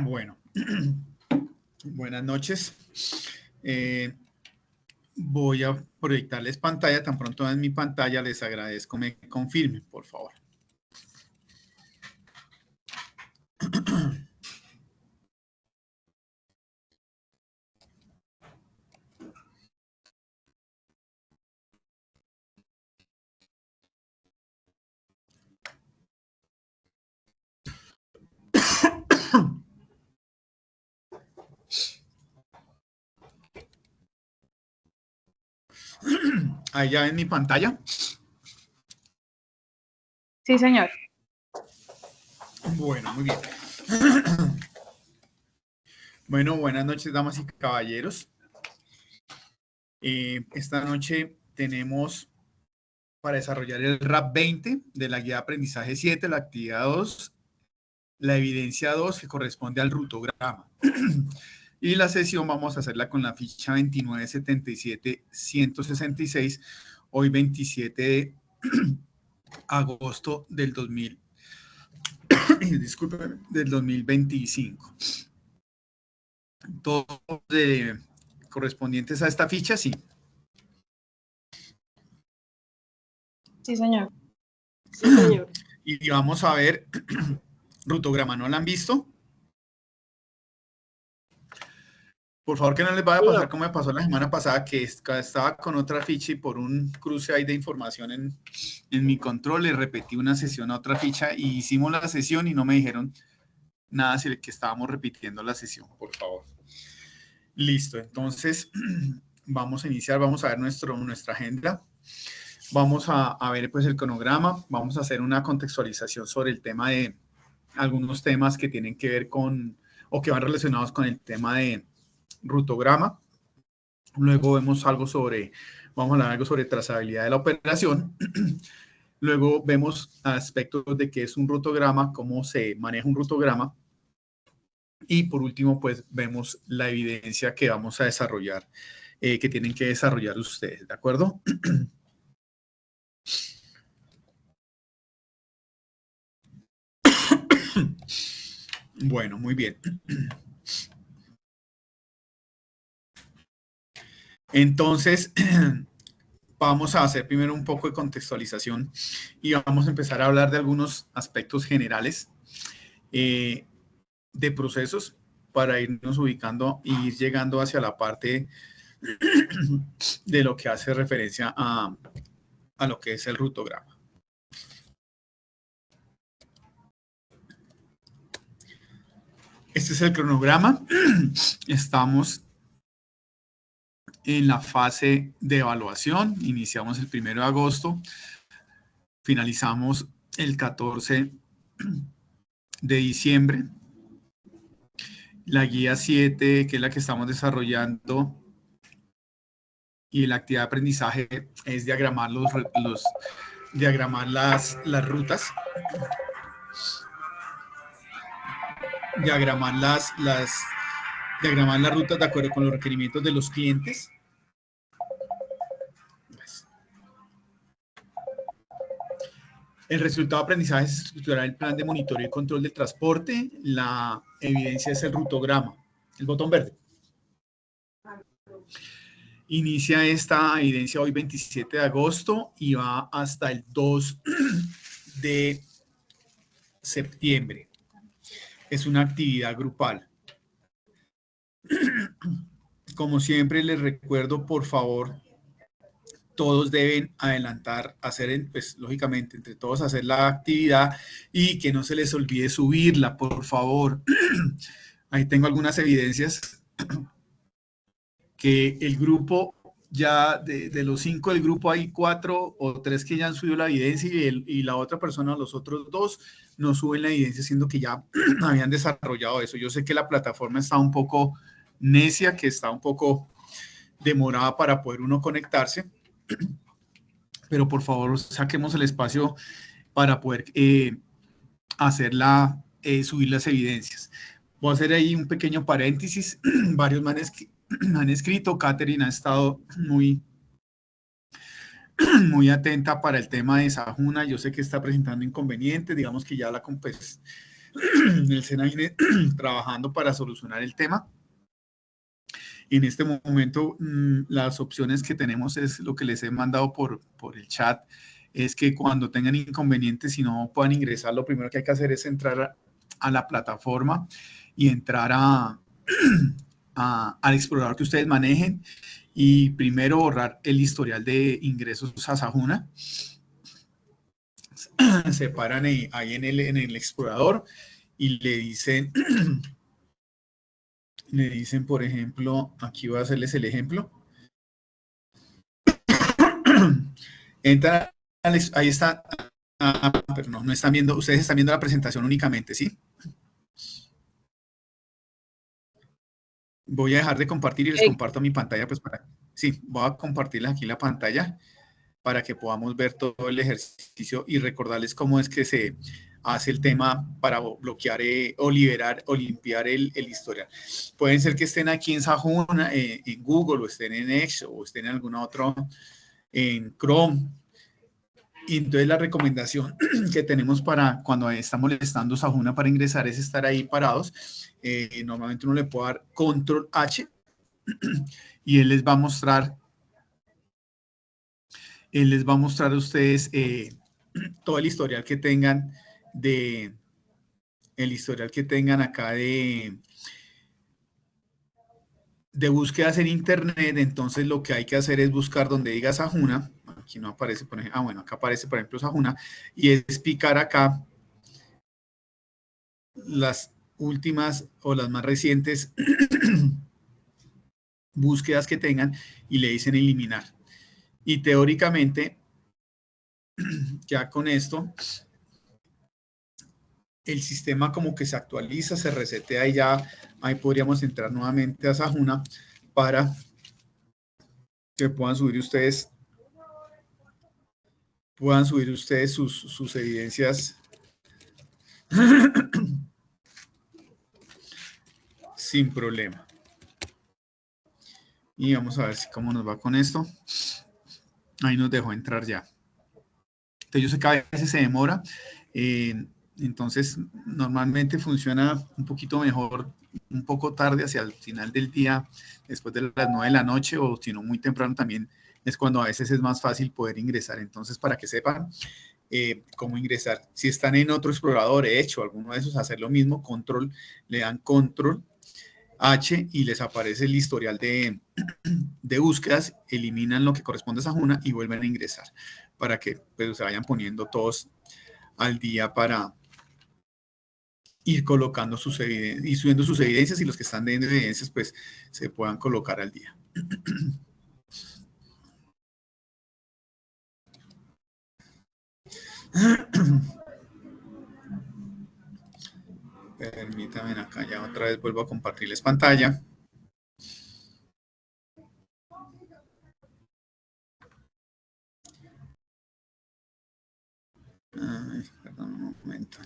Bueno, buenas noches. Voy a proyectarles pantalla. Tan pronto en mi pantalla, les agradezco me confirmen, por favor. Ahí ya ven mi pantalla. Sí, señor. Bueno, muy bien. Bueno, buenas noches, damas y caballeros. Esta noche tenemos para desarrollar el RAP 20 de la guía de aprendizaje 7, la actividad 2, la evidencia 2 que corresponde al rutograma. Y la sesión vamos a hacerla con la ficha 2977-166, hoy 27 de agosto del 2000, disculpen, del 2025. Todos correspondientes a esta ficha, sí. Sí, señor. Sí, señor. Y vamos a ver rutograma, ¿no la han visto? Por favor, que no les vaya a pasar como me pasó la semana pasada, que estaba con otra ficha y por un cruce ahí de información en mi control le repetí una sesión a otra ficha y hicimos la sesión y no me dijeron nada si que estábamos repitiendo la sesión, por favor. Listo, entonces vamos a iniciar, vamos a ver nuestra agenda. Vamos a ver pues el cronograma, vamos a hacer una contextualización sobre el tema de algunos temas que tienen que ver con o que van relacionados con el tema de rutograma. Luego vemos vamos a hablar algo sobre trazabilidad de la operación. Luego vemos aspectos de qué es un rutograma, cómo se maneja un rutograma. Y por último, pues vemos la evidencia que vamos a desarrollar, que tienen que desarrollar ustedes, ¿de acuerdo? Bueno, muy bien. Entonces, vamos a hacer primero un poco de contextualización y vamos a empezar a hablar de algunos aspectos generales de procesos para irnos ubicando e ir llegando hacia la parte de lo que hace referencia a lo que es el rutograma. Este es el cronograma. Estamos en la fase de evaluación. Iniciamos el 1 de agosto. Finalizamos el 14 de diciembre. La guía 7, que es la que estamos desarrollando, y la actividad de aprendizaje es diagramar diagramar las rutas. Diagramar las rutas de acuerdo con los requerimientos de los clientes. El resultado de aprendizaje es estructurar el plan de monitoreo y control del transporte. La evidencia es el rutograma, el botón verde. Inicia esta evidencia hoy 27 de agosto y va hasta el 2 de septiembre. Es una actividad grupal. Como siempre les recuerdo, por favor, todos deben adelantar, pues lógicamente entre todos hacer la actividad y que no se les olvide subirla, por favor. Ahí tengo algunas evidencias que el grupo, ya de los 5 del grupo hay 4 o 3 que ya han subido la evidencia y la otra persona, los otros 2, no suben la evidencia, siendo que ya habían desarrollado eso. Yo sé que la plataforma está un poco necia, que está un poco demorada para poder uno conectarse, pero por favor saquemos el espacio para poder subir las evidencias. Voy a hacer ahí un pequeño paréntesis. Varios me han escrito. Catherine ha estado muy atenta para el tema de Sajuna. Yo sé que está presentando inconvenientes. Digamos que ya El SENA viene trabajando para solucionar el tema. En este momento, las opciones que tenemos es lo que les he mandado por el chat, es que cuando tengan inconvenientes y no puedan ingresar, lo primero que hay que hacer es entrar a la plataforma y entrar al explorador que ustedes manejen y primero borrar el historial de ingresos a Sajuna. Se paran ahí en el explorador y le dicen, por ejemplo, aquí voy a hacerles el ejemplo. Entran, ahí está, pero no están viendo, ustedes están viendo la presentación únicamente, ¿sí? Voy a dejar de compartir y les comparto mi pantalla, pues sí, voy a compartirles aquí la pantalla para que podamos ver todo el ejercicio y recordarles cómo es que se hace el tema para bloquear o liberar o limpiar el historial. Pueden ser que estén aquí en Sajuna, en Google, o estén en Edge, o estén en alguna otra, en Chrome. Y entonces la recomendación que tenemos para cuando está molestando Sajuna para ingresar es estar ahí parados. Normalmente uno le puede dar Control H y él les va a mostrar a ustedes todo el historial que tengan acá de búsquedas en internet. Entonces lo que hay que hacer es buscar donde diga Sajuna. Aquí no aparece, por ejemplo, bueno, acá aparece por ejemplo Sajuna, y es picar acá las últimas o las más recientes búsquedas que tengan y le dicen eliminar. Y teóricamente, ya con esto, el sistema como que se actualiza, se resetea y ya ahí podríamos entrar nuevamente a Sajuna para que puedan subir ustedes sus evidencias sin problema. Y vamos a ver cómo nos va con esto. Ahí nos dejó entrar ya. Entonces yo sé que a veces se demora. Entonces normalmente funciona un poquito mejor, un poco tarde, hacia el final del día, después de las 9 de la noche, o si no muy temprano también es cuando a veces es más fácil poder ingresar. Entonces, para que sepan cómo ingresar. Si están en otro explorador, Edge o alguno de esos, hacer lo mismo, control, le dan control H y les aparece el historial de búsquedas, eliminan lo que corresponde a Sajuna y vuelven a ingresar para que pues, se vayan poniendo todos al día para ir colocando sus evidencias y subiendo sus evidencias, y los que están de evidencias pues se puedan colocar al día. Permítanme acá, ya otra vez vuelvo a compartirles pantalla. Ay, perdón un momento.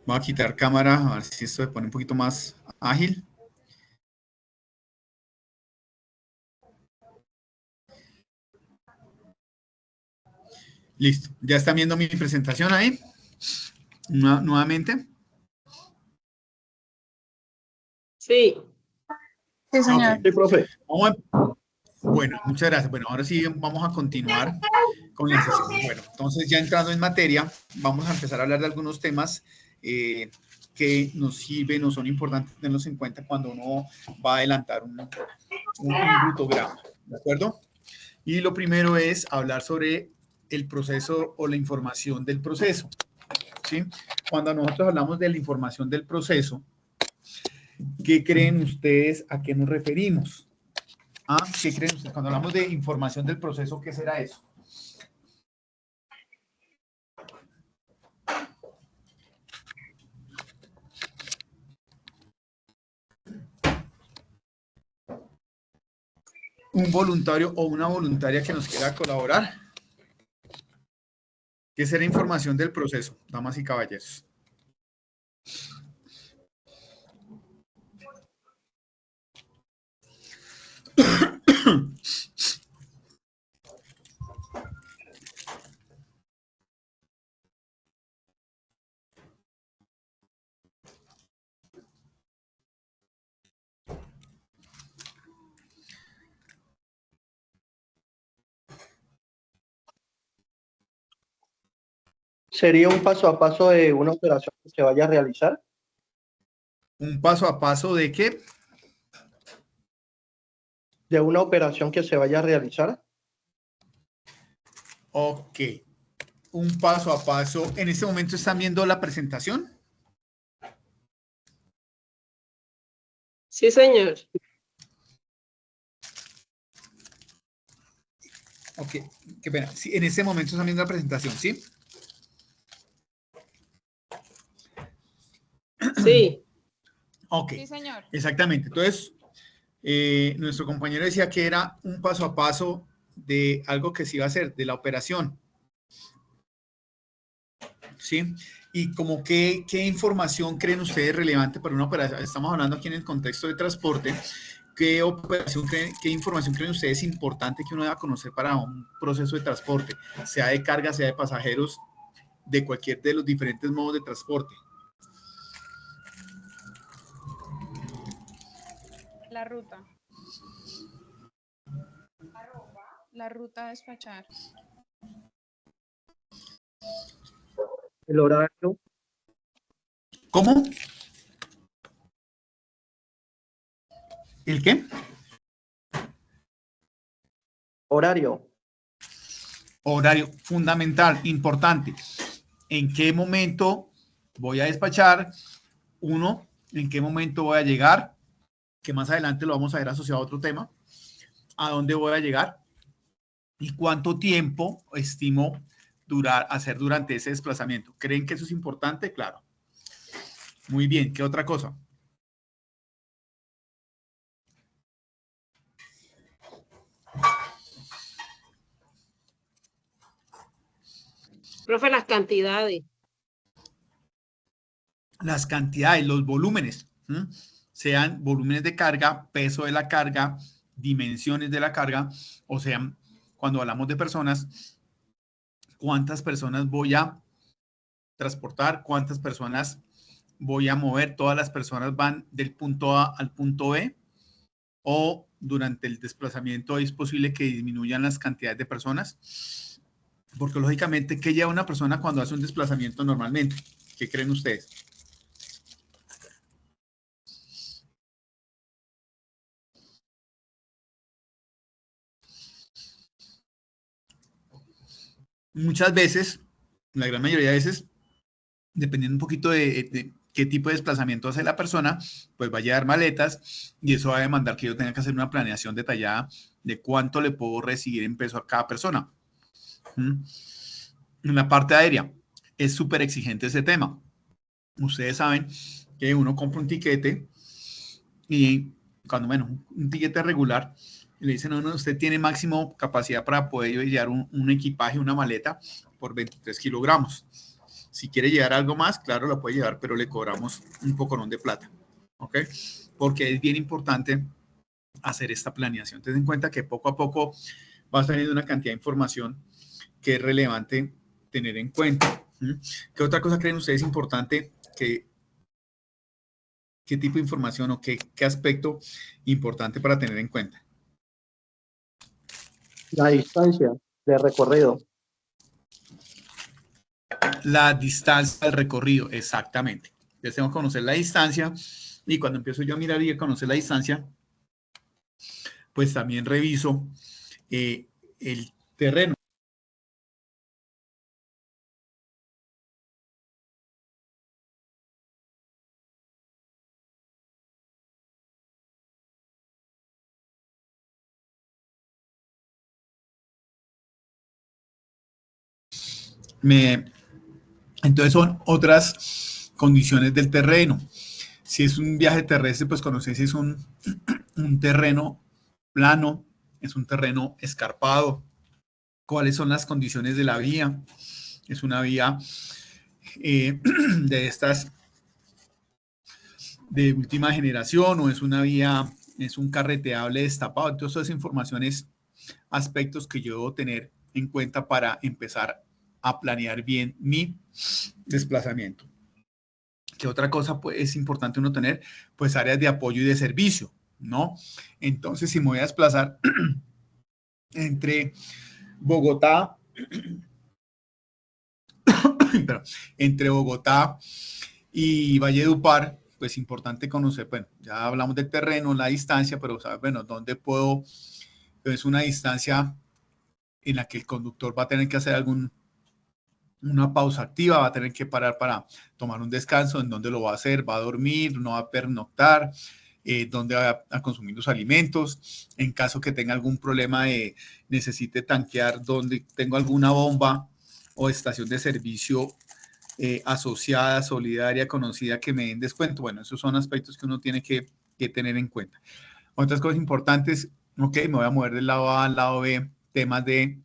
Voy a quitar cámara, a ver si esto se pone un poquito más ágil. Listo, ya están viendo mi presentación ahí. Nuevamente. Sí. Sí, señor. Sí, profe. Bueno, muchas gracias. Bueno, ahora sí vamos a continuar con la sesión. Bueno, entonces ya entrando en materia, vamos a empezar a hablar de algunos temas que nos sirven o son importantes tenerlos en cuenta cuando uno va a adelantar un rutograma, ¿de acuerdo? Y lo primero es hablar sobre el proceso o la información del proceso, ¿sí? Cuando nosotros hablamos de la información del proceso, ¿qué creen ustedes a qué nos referimos? ¿Qué creen ustedes? Cuando hablamos de información del proceso, ¿qué será eso? Un voluntario o una voluntaria que nos quiera colaborar. ¿Qué será información del proceso, damas y caballeros? ¿Sería un paso a paso de una operación que se vaya a realizar? ¿Un paso a paso de qué? ¿De una operación que se vaya a realizar? Ok. Un paso a paso. ¿En este momento están viendo la presentación? Sí, señor. Ok, qué pena. Sí, en este momento están viendo la presentación, ¿sí? Sí. Ok. Sí, señor. Exactamente. Entonces, nuestro compañero decía que era un paso a paso de algo que se iba a hacer, de la operación. ¿Sí? Y como qué información creen ustedes relevante para una operación. Estamos hablando aquí en el contexto de transporte. ¿Qué información creen ustedes importante que uno deba conocer para un proceso de transporte? Sea de carga, sea de pasajeros, de cualquier de los diferentes modos de transporte. La ruta. La ruta a despachar. El horario, ¿Cómo? ¿El qué? horario, Horario fundamental, importante. ¿En qué momento voy a despachar? Uno, ¿en qué momento voy a llegar? Que más adelante lo vamos a ver asociado a otro tema. ¿A dónde voy a llegar? ¿Y cuánto tiempo estimo hacer durante ese desplazamiento? ¿Creen que eso es importante? Claro. Muy bien. ¿Qué otra cosa? Profe, las cantidades. Las cantidades, los volúmenes, ¿sí? Sean volúmenes de carga, peso de la carga, dimensiones de la carga, o sean, cuando hablamos de personas, cuántas personas voy a transportar, cuántas personas voy a mover, todas las personas van del punto A al punto B, o durante el desplazamiento es posible que disminuyan las cantidades de personas, porque lógicamente, ¿qué lleva una persona cuando hace un desplazamiento normalmente? ¿Qué creen ustedes? Muchas veces, la gran mayoría de veces, dependiendo un poquito de qué tipo de desplazamiento hace la persona, pues va a llevar maletas y eso va a demandar que yo tenga que hacer una planeación detallada de cuánto le puedo recibir en peso a cada persona. ¿Mm? En la parte aérea es súper exigente ese tema. Ustedes saben que uno compra un tiquete y cuando, bueno, un tiquete regular, le dicen, no, usted tiene máximo capacidad para poder llevar un equipaje, una maleta por 23 kilogramos. Si quiere llevar algo más, claro, lo puede llevar, pero le cobramos un poconón de plata. ¿Ok? Porque es bien importante hacer esta planeación. Ten en cuenta que poco a poco vas teniendo una cantidad de información que es relevante tener en cuenta. ¿Qué otra cosa creen ustedes importante? ¿Qué tipo de información o qué aspecto importante para tener en cuenta? la distancia de recorrido. La distancia del recorrido, exactamente. Ya tengo que conocer la distancia y cuando empiezo yo a mirar y a conocer la distancia, pues también reviso el terreno. Entonces son otras condiciones del terreno. Si es un viaje terrestre, pues conocer si es un terreno plano, es un terreno escarpado, cuáles son las condiciones de la vía. Es una vía de estas de última generación o es una vía es un carreteable destapado. Entonces, toda esa información es aspectos que yo debo tener en cuenta para empezar a planear bien mi desplazamiento. ¿Qué otra cosa pues, es importante uno tener? Pues áreas de apoyo y de servicio, ¿no? Entonces, si me voy a desplazar entre Bogotá, entre Bogotá y Valledupar, pues importante conocer, bueno, ya hablamos del terreno, la distancia, pero saber, bueno, dónde puedo, es una distancia en la que el conductor va a tener que hacer una pausa activa, va a tener que parar para tomar un descanso, en dónde lo va a hacer, va a dormir, no va a pernoctar, dónde va a consumir los alimentos, en caso que tenga algún problema necesite tanquear, donde tengo alguna bomba o estación de servicio asociada, solidaria, conocida, que me den descuento. Bueno, esos son aspectos que uno tiene que tener en cuenta. Otras cosas importantes, ok, me voy a mover del lado A al lado B, temas de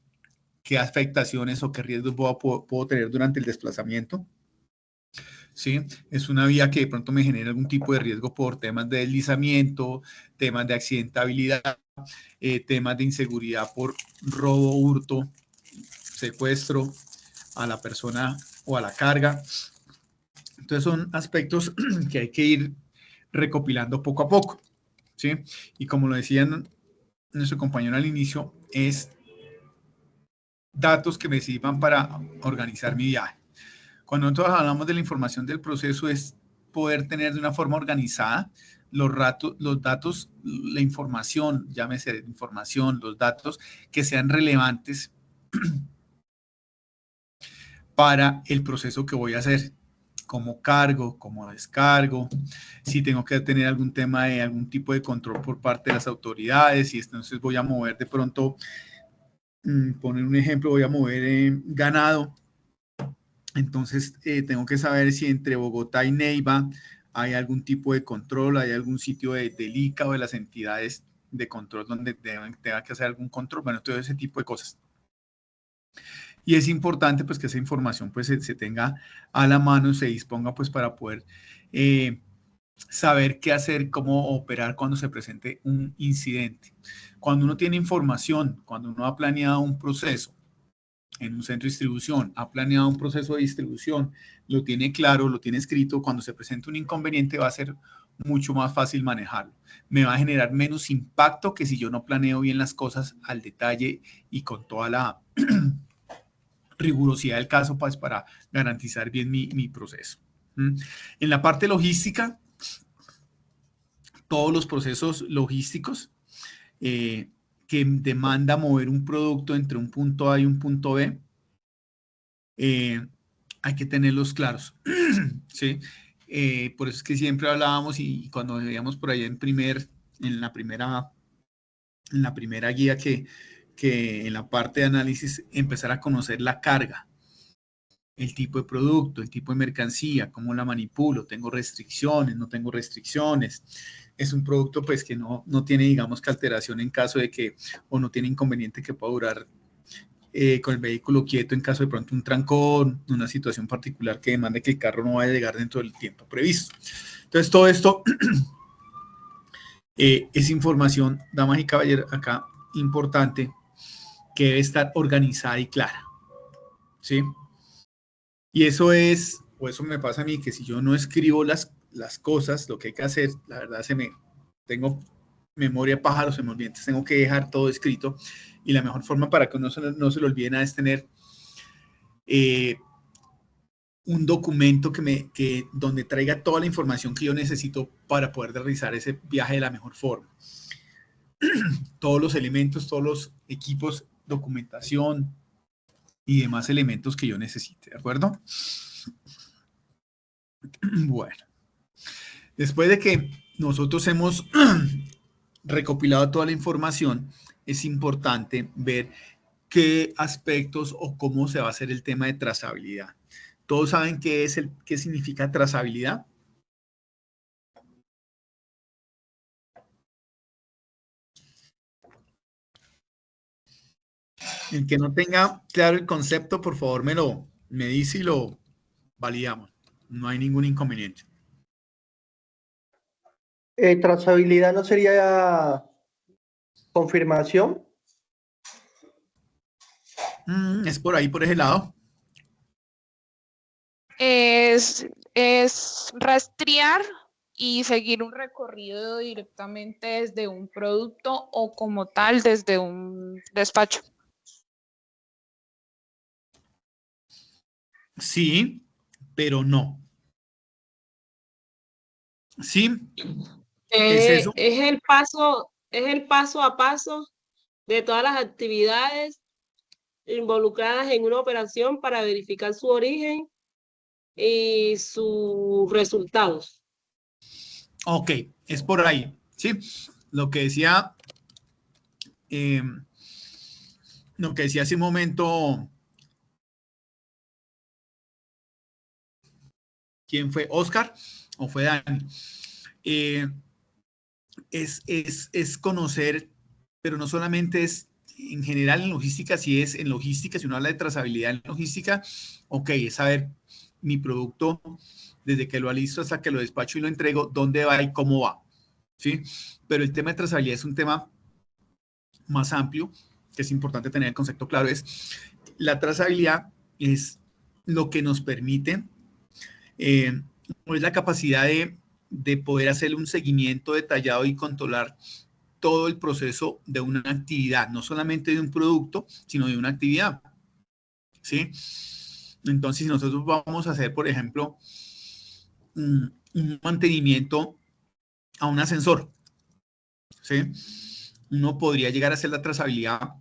qué afectaciones o qué riesgos puedo tener durante el desplazamiento. ¿Sí? Es una vía que de pronto me genera algún tipo de riesgo por temas de deslizamiento, temas de accidentabilidad, temas de inseguridad por robo, hurto, secuestro a la persona o a la carga. Entonces son aspectos que hay que ir recopilando poco a poco, ¿sí? Y como lo decían nuestro compañero al inicio, es datos que me sirvan para organizar mi viaje. Cuando nosotros hablamos de la información del proceso es poder tener de una forma organizada los datos, la información, llámese información, los datos que sean relevantes para el proceso que voy a hacer, como cargo, como descargo, si tengo que tener algún tema de algún tipo de control por parte de las autoridades, y entonces voy a mover de pronto, poner un ejemplo, voy a mover ganado, entonces tengo que saber si entre Bogotá y Neiva hay algún tipo de control, hay algún sitio del ICA o de las entidades de control donde tenga que hacer algún control, bueno, todo ese tipo de cosas. Y es importante pues que esa información pues se tenga a la mano, se disponga pues para poder saber qué hacer, cómo operar cuando se presente un incidente. Cuando uno tiene información, cuando uno ha planeado un proceso en un centro de distribución, ha planeado un proceso de distribución, lo tiene claro, lo tiene escrito, cuando se presente un inconveniente va a ser mucho más fácil manejarlo. Me va a generar menos impacto que si yo no planeo bien las cosas al detalle y con toda la rigurosidad del caso pues, para garantizar bien mi proceso. En la parte logística, todos los procesos logísticos que demanda mover un producto entre un punto A y un punto B, hay que tenerlos claros. ¿Sí? Por eso es que siempre hablábamos y cuando veíamos por allá en la primera guía que en la parte de análisis empezar a conocer la carga, el tipo de producto, el tipo de mercancía, cómo la manipulo, tengo restricciones, no tengo restricciones. Es un producto pues que no tiene, digamos, que alteración en caso de que, o no tiene inconveniente que pueda durar con el vehículo quieto en caso de pronto un trancón, una situación particular que demande que el carro no vaya a llegar dentro del tiempo previsto. Entonces todo esto es información, damas y caballeros, acá importante, que debe estar organizada y clara. ¿Sí? Y eso es, o eso me pasa a mí, que si yo no escribo las cosas, lo que hay que hacer, la verdad tengo memoria pájaro, se me olvida, entonces tengo que dejar todo escrito. Y la mejor forma para que no se lo olvide nada es tener un documento donde traiga toda la información que yo necesito para poder realizar ese viaje de la mejor forma. Todos los elementos, todos los equipos, documentación y demás elementos que yo necesite, ¿de acuerdo? Bueno, después de que nosotros hemos recopilado toda la información, es importante ver qué aspectos o cómo se va a hacer el tema de trazabilidad. ¿Todos saben qué significa trazabilidad? El que no tenga claro el concepto, por favor me dice y lo validamos. No hay ningún inconveniente. Trazabilidad no sería confirmación. Es por ahí, por ese lado. Es rastrear y seguir un recorrido directamente desde un producto o como tal desde un despacho. Sí, pero no. Sí, es eso. Es el paso a paso de todas las actividades involucradas en una operación para verificar su origen y sus resultados. Ok, es por ahí. Sí, lo que decía, eh, lo que decía hace un momento, ¿quién fue? ¿Oscar o fue Dani? Eh, es conocer, pero no solamente es en general en logística, si es en logística, si uno habla de trazabilidad en logística, ok, es saber mi producto desde que lo alisto hasta que lo despacho y lo entrego, dónde va y cómo va, ¿sí? Pero el tema de trazabilidad es un tema más amplio, que es importante tener el concepto claro, es la trazabilidad es lo que nos permite, es la capacidad de poder hacer un seguimiento detallado y controlar todo el proceso de una actividad, no solamente de un producto, sino de una actividad. ¿Sí? Entonces, si nosotros vamos a hacer, por ejemplo, un mantenimiento a un ascensor, ¿sí? Uno podría llegar a hacer la trazabilidad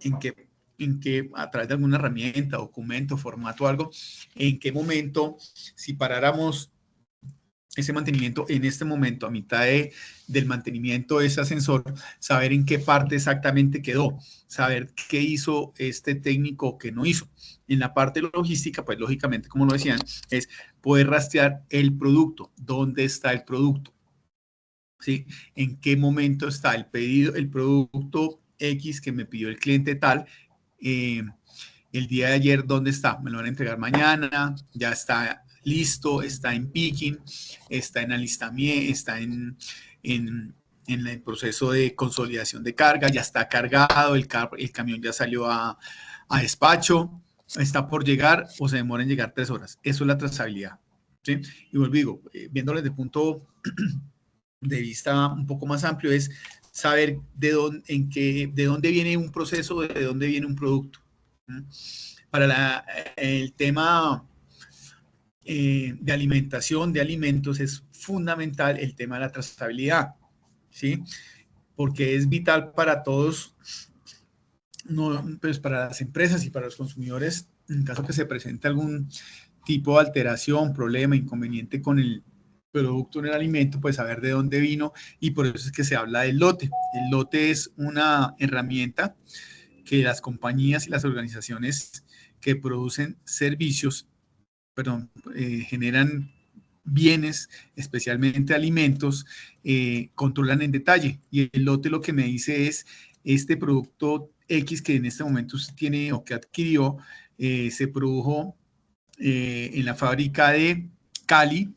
en que a través de alguna herramienta, documento, formato, algo, en qué momento, si paráramos ese mantenimiento en este momento, a mitad del mantenimiento de ese ascensor, saber en qué parte exactamente quedó, saber qué hizo este técnico que no hizo. En la parte logística, pues lógicamente, como lo decían, es poder rastrear el producto, dónde está el producto, ¿sí? En qué momento está el pedido, el producto X que me pidió el cliente tal, el día de ayer, ¿dónde está? Me lo van a entregar mañana, ya está listo, está en picking, está en alistamiento, está en el proceso de consolidación de carga, ya está cargado, el camión ya salió a despacho, está por llegar o se demora en llegar 3 horas. Eso es la trazabilidad. ¿Sí? Y vuelvo digo, viéndolo desde el punto de vista un poco más amplio, es saber de dónde viene un proceso, de dónde viene un producto. Para el tema de alimentación, de alimentos, es fundamental el tema de la trazabilidad, ¿sí? Porque es vital para todos, no, pues para las empresas y para los consumidores, en caso que se presente algún tipo de alteración, problema, inconveniente con el producto en el alimento, pues saber de dónde vino, y por eso es que se habla del lote. El lote es una herramienta que las compañías y las organizaciones que producen servicios, generan bienes, especialmente alimentos, controlan en detalle. Y el lote lo que me dice es, este producto X que en este momento usted tiene o que adquirió, se produjo en la fábrica de Cali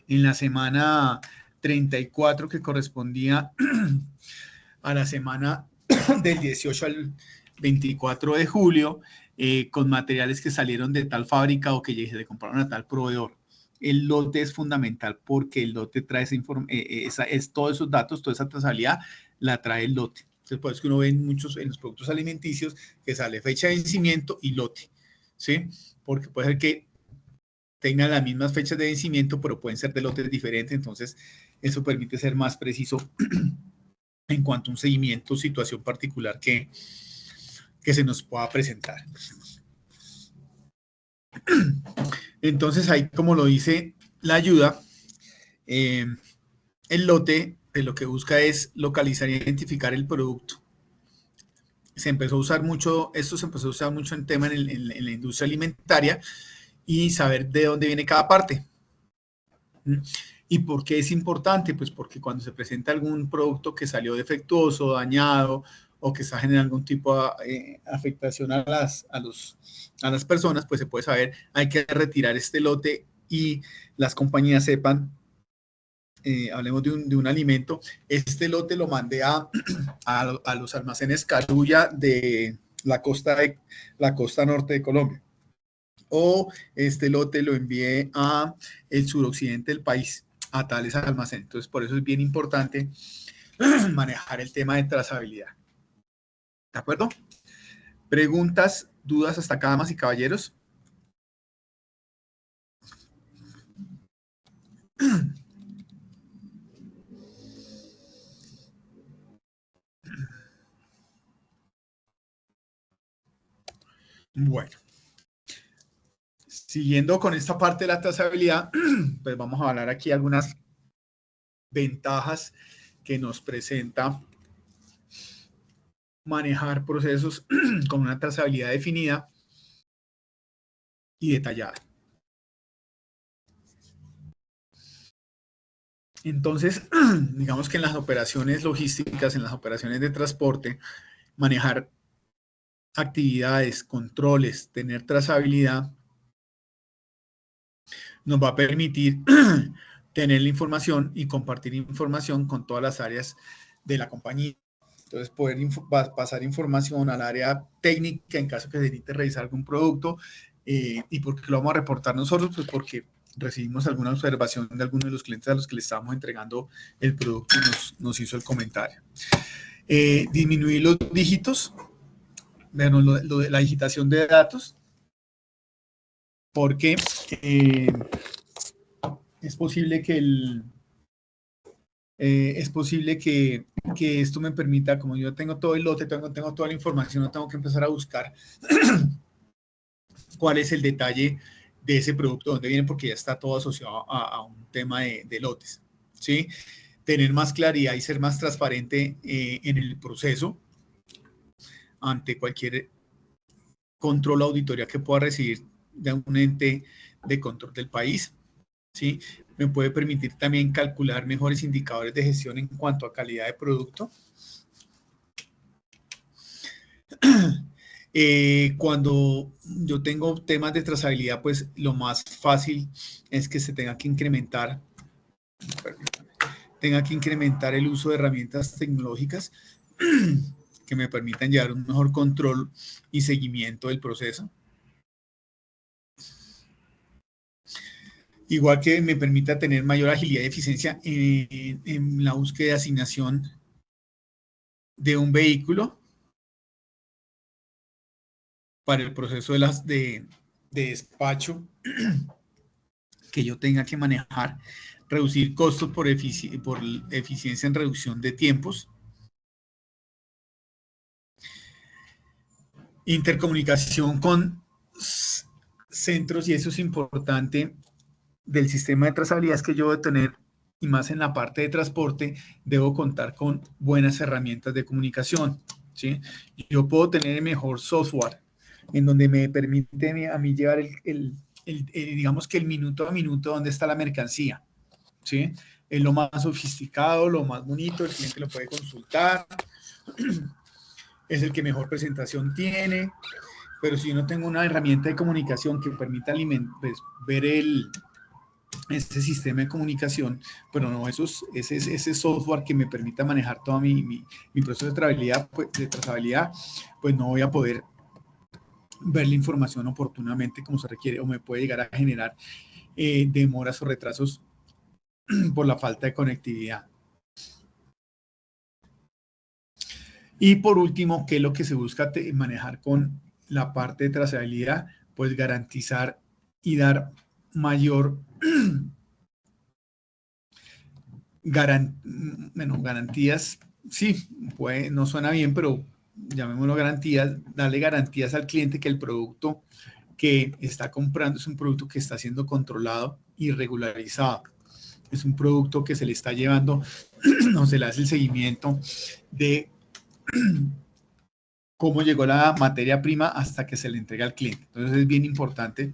en la semana 34, que correspondía a la semana del 18 al 24 de julio, con materiales que salieron de tal fábrica o que ya se compraron a tal proveedor. El lote es fundamental porque el lote trae todos esos datos, toda esa trazabilidad la trae el lote. Entonces, por eso que uno ve en los productos alimenticios que sale fecha de vencimiento y lote, ¿sí? Porque puede ser que tengan las mismas fechas de vencimiento, pero pueden ser de lotes diferentes, entonces eso permite ser más preciso en cuanto a un seguimiento, situación particular que se nos pueda presentar. Entonces, ahí, como lo dice la ayuda, el lote de lo que busca es localizar e identificar el producto. Se empezó a usar mucho, esto se empezó a usar mucho en tema en la industria alimentaria, y saber de dónde viene cada parte. ¿Y por qué es importante? Pues porque cuando se presenta algún producto que salió defectuoso, dañado, o que está generando algún tipo de afectación a las personas, pues se puede saber, hay que retirar este lote, y las compañías sepan hablemos de un alimento, este lote lo mandé a los almacenes Carulla de la costa norte de Colombia, o este lote lo envié a el suroccidente del país, a tales almacenes. Entonces, por eso es bien importante manejar el tema de trazabilidad. ¿De acuerdo? Preguntas, dudas hasta acá, damas y caballeros. Bueno, siguiendo con esta parte de la trazabilidad, pues vamos a hablar aquí algunas ventajas que nos presenta manejar procesos con una trazabilidad definida y detallada. Entonces, digamos que en las operaciones logísticas, en las operaciones de transporte, manejar actividades, controles, tener trazabilidad, nos va a permitir tener la información y compartir información con todas las áreas de la compañía. Entonces, poder pasar información al área técnica en caso que se necesite revisar algún producto. ¿Y por qué lo vamos a reportar nosotros? Pues porque recibimos alguna observación de alguno de los clientes a los que le estábamos entregando el producto y nos hizo el comentario. Disminuir los dígitos, bueno, lo de la digitación de datos, porque es posible que esto me permita, como yo tengo todo el lote, tengo toda la información, no tengo que empezar a buscar cuál es el detalle de ese producto, dónde viene, porque ya está todo asociado a un tema de lotes, ¿sí? Tener más claridad y ser más transparente en el proceso ante cualquier control o auditoría que pueda recibir de un ente de control del país, ¿sí? Me puede permitir también calcular mejores indicadores de gestión en cuanto a calidad de producto. Cuando yo tengo temas de trazabilidad, pues lo más fácil es que se tenga que incrementar el uso de herramientas tecnológicas que me permitan llevar un mejor control y seguimiento del proceso. Igual que me permita tener mayor agilidad y eficiencia en la búsqueda de asignación de un vehículo para el proceso de despacho que yo tenga que manejar, reducir costos por eficiencia en reducción de tiempos, intercomunicación con centros, y eso es importante del sistema de trazabilidad, es que yo debo tener, y más en la parte de transporte, debo contar con buenas herramientas de comunicación, ¿sí? Yo puedo tener el mejor software en donde me permite a mí llevar digamos que el minuto a minuto donde está la mercancía, ¿sí? Es lo más sofisticado, lo más bonito, el cliente lo puede consultar, es el que mejor presentación tiene, pero si yo no tengo una herramienta de comunicación que permita pues, ver este sistema de comunicación, pero no ese software que me permita manejar todo mi proceso de trazabilidad, pues no voy a poder ver la información oportunamente como se requiere, o me puede llegar a generar demoras o retrasos por la falta de conectividad. Y por último, ¿qué es lo que se busca manejar con la parte de trazabilidad? Pues garantizar y dar mayor garantías, sí, no suena bien, pero llamémoslo garantías, darle garantías al cliente que el producto que está comprando es un producto que está siendo controlado y regularizado. Es un producto que se le está llevando, no se le hace el seguimiento de cómo llegó la materia prima hasta que se le entrega al cliente. Entonces es bien importante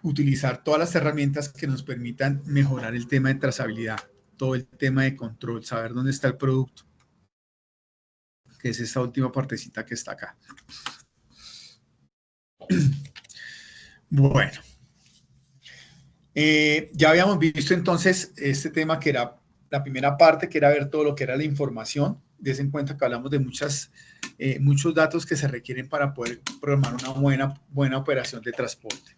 utilizar todas las herramientas que nos permitan mejorar el tema de trazabilidad, todo el tema de control, saber dónde está el producto, que es esta última partecita que está acá. Bueno, Ya habíamos visto entonces este tema que era la primera parte, que era ver todo lo que era la información. Des en cuenta que hablamos de muchos datos que se requieren para poder programar una buena operación de transporte.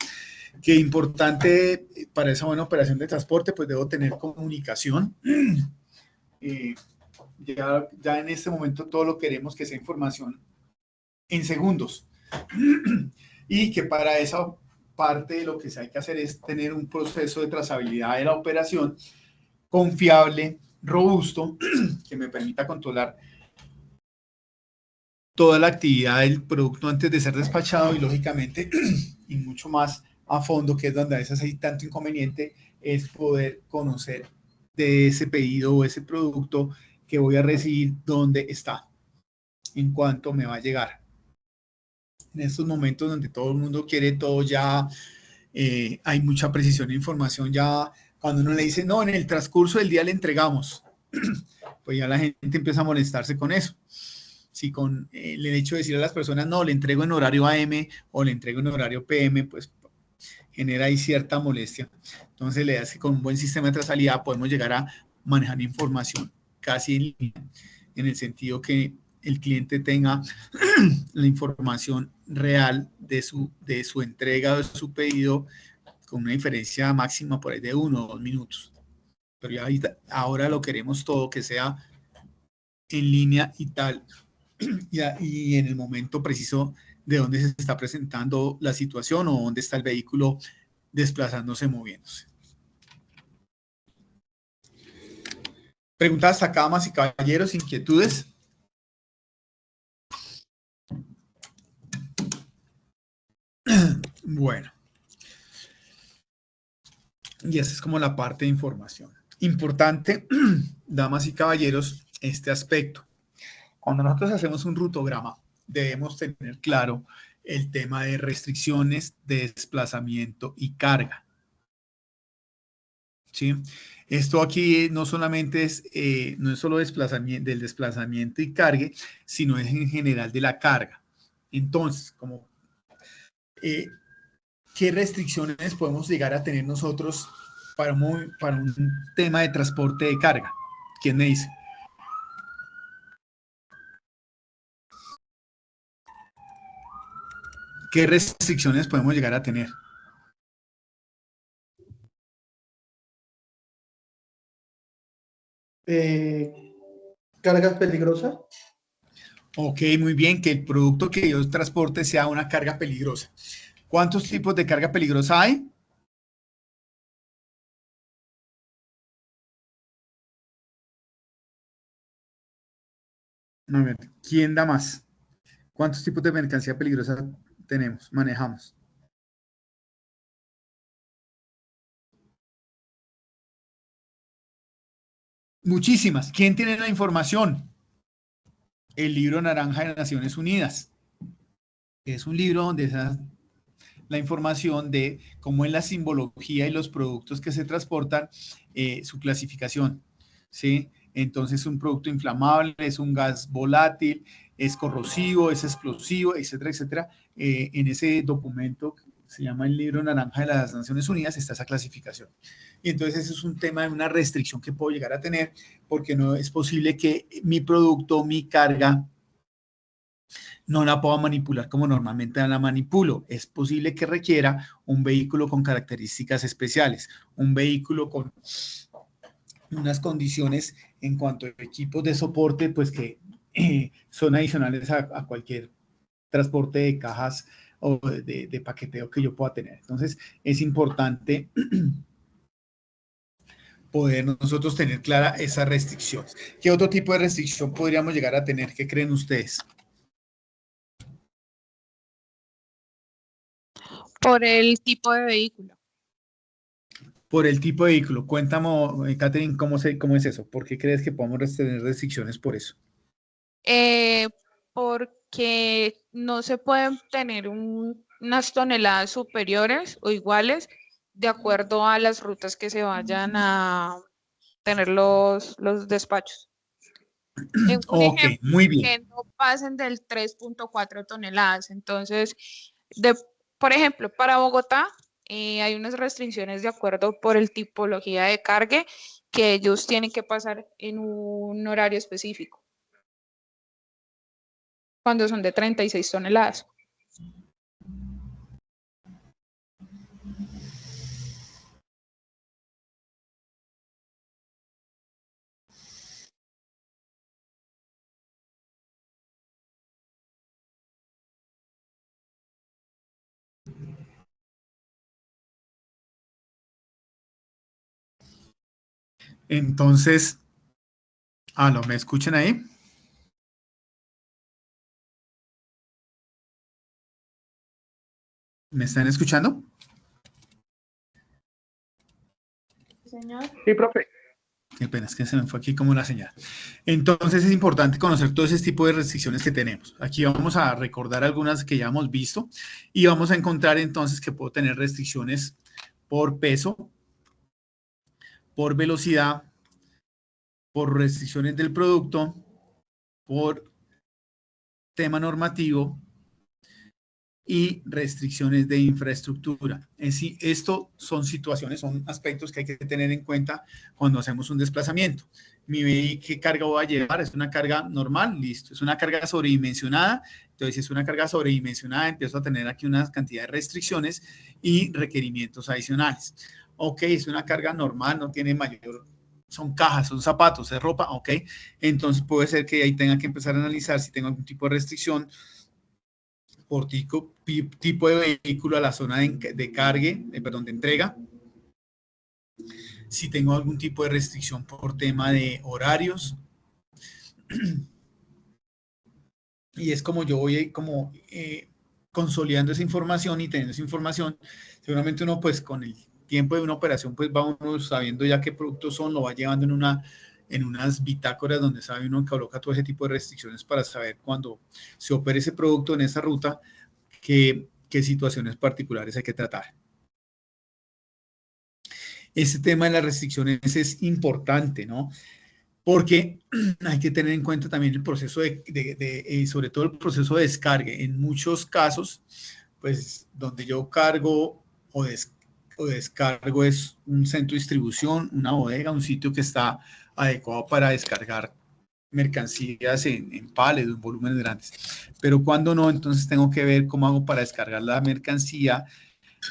Que importante para esa buena operación de transporte, pues debo tener comunicación. Ya en este momento todo lo queremos que sea información en segundos. Y que para esa parte lo que hay que hacer es tener un proceso de trazabilidad de la operación confiable, robusto, que me permita controlar toda la actividad del producto antes de ser despachado y lógicamente, y mucho más a fondo, que es donde a veces hay tanto inconveniente, es poder conocer de ese pedido o ese producto que voy a recibir, dónde está, en cuánto me va a llegar. En estos momentos donde todo el mundo quiere todo ya, hay mucha precisión de información ya. Cuando uno le dice, no, en el transcurso del día le entregamos, pues ya la gente empieza a molestarse con eso. Si con el hecho de decir a las personas, no, le entrego en horario AM o le entrego en horario PM, pues genera ahí cierta molestia. Entonces, le hace con un buen sistema de trazabilidad podemos llegar a manejar información casi en línea, en el sentido que el cliente tenga la información real de su entrega o de su pedido con una diferencia máxima por ahí de 1 o 2 minutos. Pero ya ahora lo queremos todo que sea en línea y tal, y en el momento preciso de dónde se está presentando la situación o dónde está el vehículo desplazándose, moviéndose. Preguntas acá, damas y caballeros, inquietudes. Bueno. Y esa es como la parte de información. Importante, damas y caballeros, este aspecto. Cuando nosotros hacemos un rutograma, debemos tener claro el tema de restricciones de desplazamiento y carga. ¿Sí? Esto aquí no solamente no es solo del desplazamiento y cargue, sino es en general de la carga. Entonces, ¿qué restricciones podemos llegar a tener nosotros para un tema de transporte de carga? ¿Quién me dice? ¿Qué restricciones podemos llegar a tener? ¿Cargas peligrosas? Ok, muy bien, que el producto que yo transporte sea una carga peligrosa. ¿Cuántos tipos de carga peligrosa hay? A ver, ¿quién da más? ¿Cuántos tipos de mercancía peligrosa tenemos, manejamos? Muchísimas. ¿Quién tiene la información? El libro naranja de Naciones Unidas. Es un libro donde está la información de cómo es la simbología y los productos que se transportan, su clasificación, ¿sí? Entonces, un producto inflamable, es un gas volátil, es corrosivo, es explosivo, etcétera, etcétera. En ese documento, que se llama el libro naranja de las Naciones Unidas, está esa clasificación. Y entonces, eso es un tema de una restricción que puedo llegar a tener, porque no es posible que mi producto, mi carga, no la puedo manipular como normalmente la manipulo. Es posible que requiera un vehículo con características especiales, un vehículo con unas condiciones en cuanto a equipos de soporte, pues que son adicionales a cualquier transporte de cajas o de paqueteo que yo pueda tener. Entonces, es importante poder nosotros tener clara esas restricciones. ¿Qué otro tipo de restricción podríamos llegar a tener? ¿Qué creen ustedes? Por el tipo de vehículo. Por el tipo de vehículo. Cuéntame, Catherine, ¿cómo es eso? ¿Por qué crees que podemos tener restricciones por eso? Porque no se pueden tener unas toneladas superiores o iguales de acuerdo a las rutas que se vayan a tener los despachos. Un Ok, ejemplo, muy bien. que no pasen del 3.4 toneladas. Entonces, por ejemplo, para Bogotá, hay unas restricciones de acuerdo por el tipología de cargue que ellos tienen que pasar en un horario específico, cuando son de 36 toneladas. Entonces, ¿aló, me escuchan ahí? ¿Me están escuchando? Señor. Sí, profe. Qué pena, es que se me fue aquí como la señal. Entonces es importante conocer todo ese tipo de restricciones que tenemos. Aquí vamos a recordar algunas que ya hemos visto y vamos a encontrar entonces que puedo tener restricciones por peso, por velocidad, por restricciones del producto, por tema normativo y restricciones de infraestructura. Esto son situaciones, son aspectos que hay que tener en cuenta cuando hacemos un desplazamiento. ¿Qué carga voy a llevar? ¿Es una carga normal? Listo. ¿Es una carga sobredimensionada? Entonces, si es una carga sobredimensionada, empiezo a tener aquí una cantidad de restricciones y requerimientos adicionales. Ok, es una carga normal, no tiene mayor, son cajas, son zapatos, es ropa, ok. Entonces, puede ser que ahí tenga que empezar a analizar si tengo algún tipo de restricción por tipo de vehículo a la zona de cargue, perdón, de entrega. Si tengo algún tipo de restricción por tema de horarios. Y es como yo voy como consolidando esa información y teniendo esa información, seguramente uno pues con el tiempo de una operación pues va uno sabiendo ya qué productos son, lo va llevando en unas bitácoras donde sabe uno que coloca todo ese tipo de restricciones para saber cuando se opere ese producto en esa ruta, qué situaciones particulares hay que tratar. Este tema de las restricciones es importante, ¿no? Porque hay que tener en cuenta también el proceso sobre todo el proceso de descargue. En muchos casos, pues donde yo cargo o descargo es un centro de distribución, una bodega, un sitio que está adecuado para descargar mercancías en palets, en volúmenes grandes. Pero cuando no, entonces tengo que ver cómo hago para descargar la mercancía.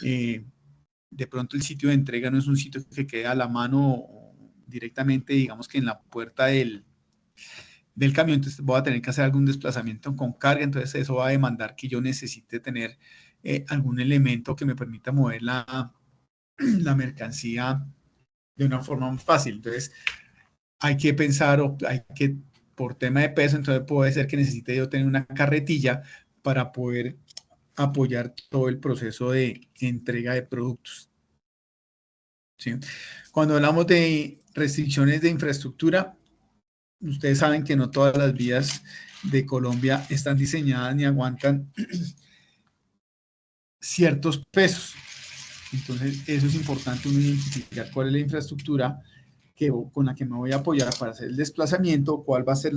De pronto el sitio de entrega no es un sitio que queda a la mano directamente, digamos que en la puerta del camión, entonces voy a tener que hacer algún desplazamiento con carga, entonces eso va a demandar que yo necesite tener algún elemento que me permita mover la mercancía de una forma más fácil. Entonces hay que pensar, por tema de peso, entonces puede ser que necesite yo tener una carretilla para poder apoyar todo el proceso de entrega de productos. ¿Sí? Cuando hablamos de restricciones de infraestructura, ustedes saben que no todas las vías de Colombia están diseñadas ni aguantan ciertos pesos. Entonces, eso es importante, uno identificar cuál es la infraestructura con la que me voy a apoyar para hacer el desplazamiento, cuál va a ser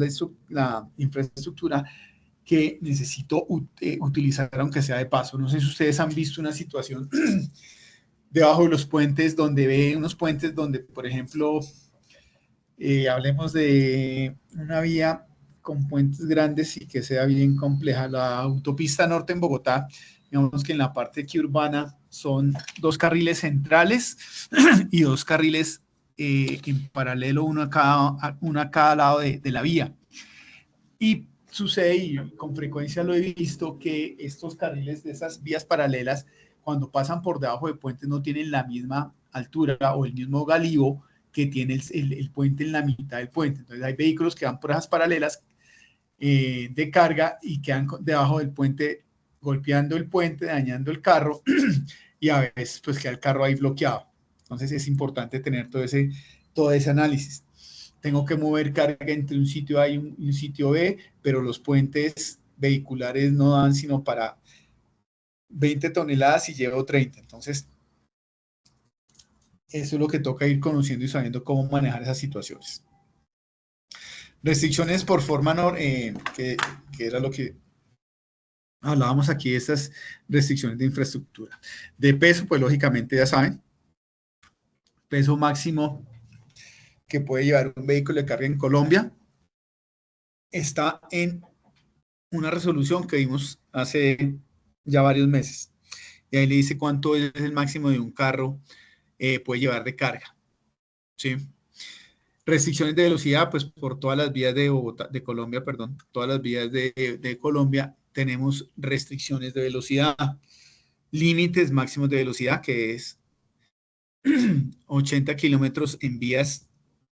la infraestructura que necesito utilizar, aunque sea de paso. No sé si ustedes han visto una situación debajo de los puentes, donde, por ejemplo, hablemos de una vía con puentes grandes y que sea bien compleja. La autopista norte en Bogotá, digamos que en la parte aquí urbana son 2 carriles centrales y 2 carriles en paralelo, uno a cada lado de la vía. Y sucede, y con frecuencia lo he visto, que estos carriles de esas vías paralelas, cuando pasan por debajo de puentes, no tienen la misma altura o el mismo galivo que tiene el puente en la mitad del puente. Entonces hay vehículos que van por esas paralelas de carga y quedan debajo del puente, golpeando el puente, dañando el carro y a veces pues queda el carro ahí bloqueado. Entonces es importante tener todo ese análisis. Tengo que mover carga entre un sitio A y un sitio B, pero los puentes vehiculares no dan sino para 20 toneladas y llevo 30. Entonces, eso es lo que toca ir conociendo y sabiendo cómo manejar esas situaciones. Restricciones por forma, que era lo que hablábamos aquí de estas restricciones de infraestructura. De peso, pues lógicamente ya saben, peso máximo que puede llevar un vehículo de carga en Colombia está en una resolución que vimos hace ya varios meses. Y ahí le dice cuánto es el máximo de un carro puede llevar de carga. ¿Sí? Restricciones de velocidad, pues por todas las vías de Bogotá, de Colombia, perdón, todas las vías de Colombia tenemos restricciones de velocidad, límites máximos de velocidad, que es 80 kilómetros en vías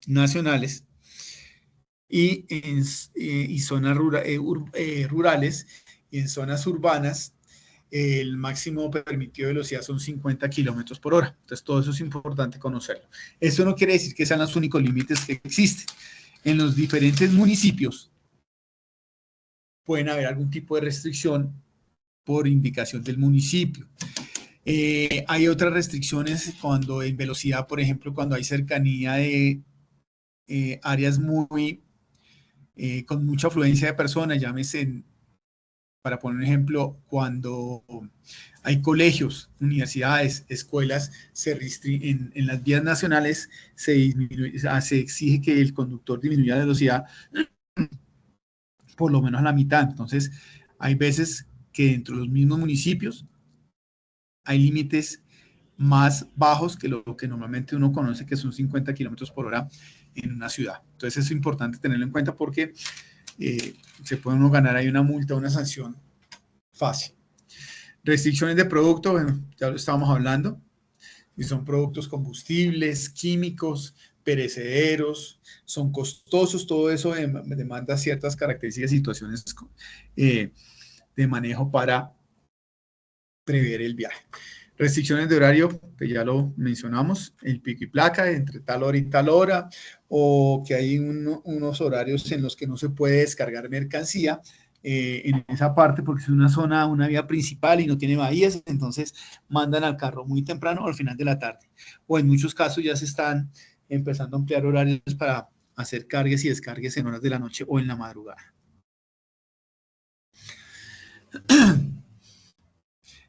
nacionales y zonas rurales, y en zonas urbanas el máximo permitido de velocidad son 50 kilómetros por hora. Entonces, todo eso es importante conocerlo. Eso no quiere decir que sean los únicos límites que existen. En los diferentes municipios pueden haber algún tipo de restricción por indicación del municipio. Hay otras restricciones cuando en velocidad, por ejemplo, cuando hay cercanía de áreas con mucha afluencia de personas, llámese, para poner un ejemplo, cuando hay colegios, universidades, escuelas, en las vías nacionales se exige que el conductor disminuya la velocidad por lo menos a la mitad. Entonces, hay veces que dentro de los mismos municipios hay límites más bajos que lo que normalmente uno conoce, que son 50 kilómetros por hora en una ciudad. Entonces, es importante tenerlo en cuenta porque se puede uno ganar ahí una multa, una sanción fácil. Restricciones de producto, bueno, ya lo estábamos hablando, y son productos combustibles, químicos, perecederos, son costosos, todo eso demanda ciertas características y situaciones de manejo para prever el viaje. Restricciones de horario, que ya lo mencionamos, el pico y placa entre tal hora y tal hora, o que hay unos horarios en los que no se puede descargar mercancía en esa parte porque es una zona, una vía principal y no tiene bahías, entonces mandan al carro muy temprano o al final de la tarde. O en muchos casos ya se están empezando a ampliar horarios para hacer cargues y descargues en horas de la noche o en la madrugada.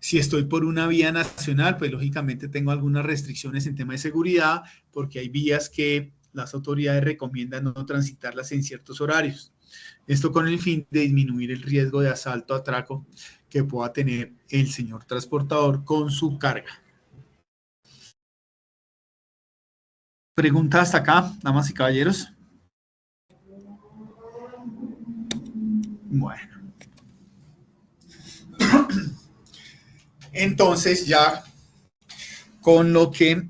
Si estoy por una vía nacional, pues lógicamente tengo algunas restricciones en tema de seguridad, porque hay vías que las autoridades recomiendan no transitarlas en ciertos horarios. Esto con el fin de disminuir el riesgo de asalto, atraco que pueda tener el señor transportador con su carga. ¿Pregunta hasta acá, damas y caballeros? Bueno. Entonces ya con lo que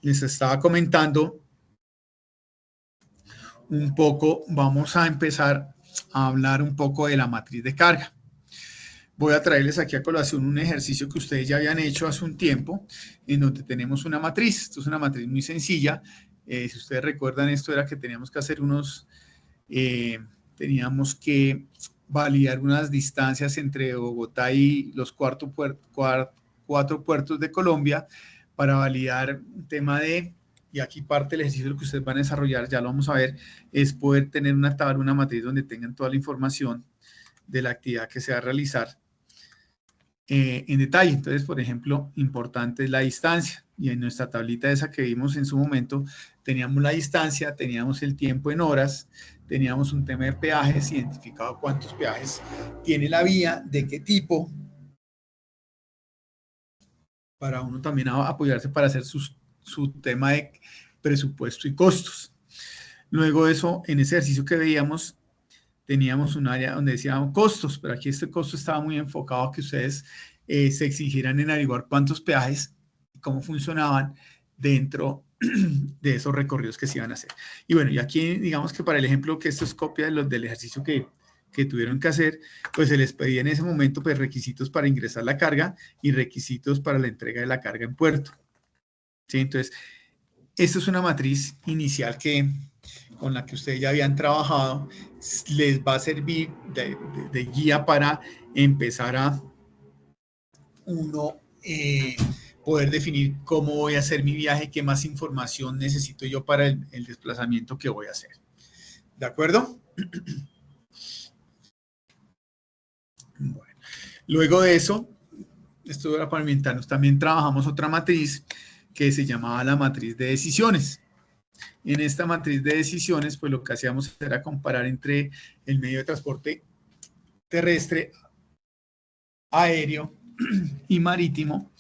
les estaba comentando un poco, vamos a empezar a hablar un poco de la matriz de carga. Voy a traerles aquí a colación un ejercicio que ustedes ya habían hecho hace un tiempo, en donde tenemos una matriz. Esto es una matriz muy sencilla. Si ustedes recuerdan, esto era que teníamos que hacer teníamos que validar unas distancias entre Bogotá y los cuatro puertos de Colombia para validar un tema y aquí parte del ejercicio que ustedes van a desarrollar, ya lo vamos a ver, es poder tener una tabla, una matriz donde tengan toda la información de la actividad que se va a realizar en detalle. Entonces, por ejemplo, importante es la distancia. Y en nuestra tablita esa que vimos en su momento, teníamos la distancia, teníamos el tiempo en horas, teníamos un tema de peajes, identificado cuántos peajes tiene la vía, de qué tipo, para uno también apoyarse para hacer su tema de presupuesto y costos. Luego de eso, en ese ejercicio que veíamos, teníamos un área donde decíamos costos, pero aquí este costo estaba muy enfocado a que ustedes se exigieran en averiguar cuántos peajes y cómo funcionaban dentro de esos recorridos que se iban a hacer. Y bueno, y aquí digamos que para el ejemplo que esto es copia del ejercicio que tuvieron que hacer, pues se les pedía en ese momento pues requisitos para ingresar la carga y requisitos para la entrega de la carga en puerto. ¿Sí? Entonces, esto es una matriz inicial con la que ustedes ya habían trabajado, les va a servir de guía para empezar a uno poder definir cómo voy a hacer mi viaje, qué más información necesito yo para el desplazamiento que voy a hacer. ¿De acuerdo? Luego de eso, esto era para ambientarnos, también trabajamos otra matriz que se llamaba la matriz de decisiones. En esta matriz de decisiones, pues lo que hacíamos era comparar entre el medio de transporte terrestre, aéreo y marítimo,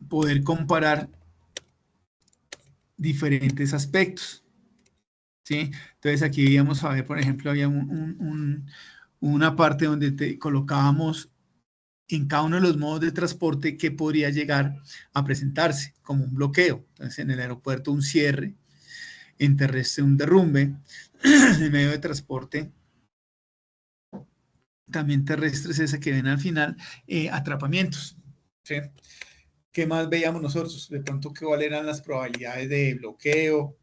poder comparar diferentes aspectos, ¿sí? Entonces aquí íbamos a ver, por ejemplo, había una parte donde colocábamos en cada uno de los modos de transporte que podría llegar a presentarse, como un bloqueo. Entonces, en el aeropuerto un cierre, en terrestre un derrumbe, en el medio de transporte también terrestres, ese que ven al final, atrapamientos, ¿sí? ¿Qué más veíamos nosotros? De pronto, ¿cuáles eran las probabilidades de bloqueo,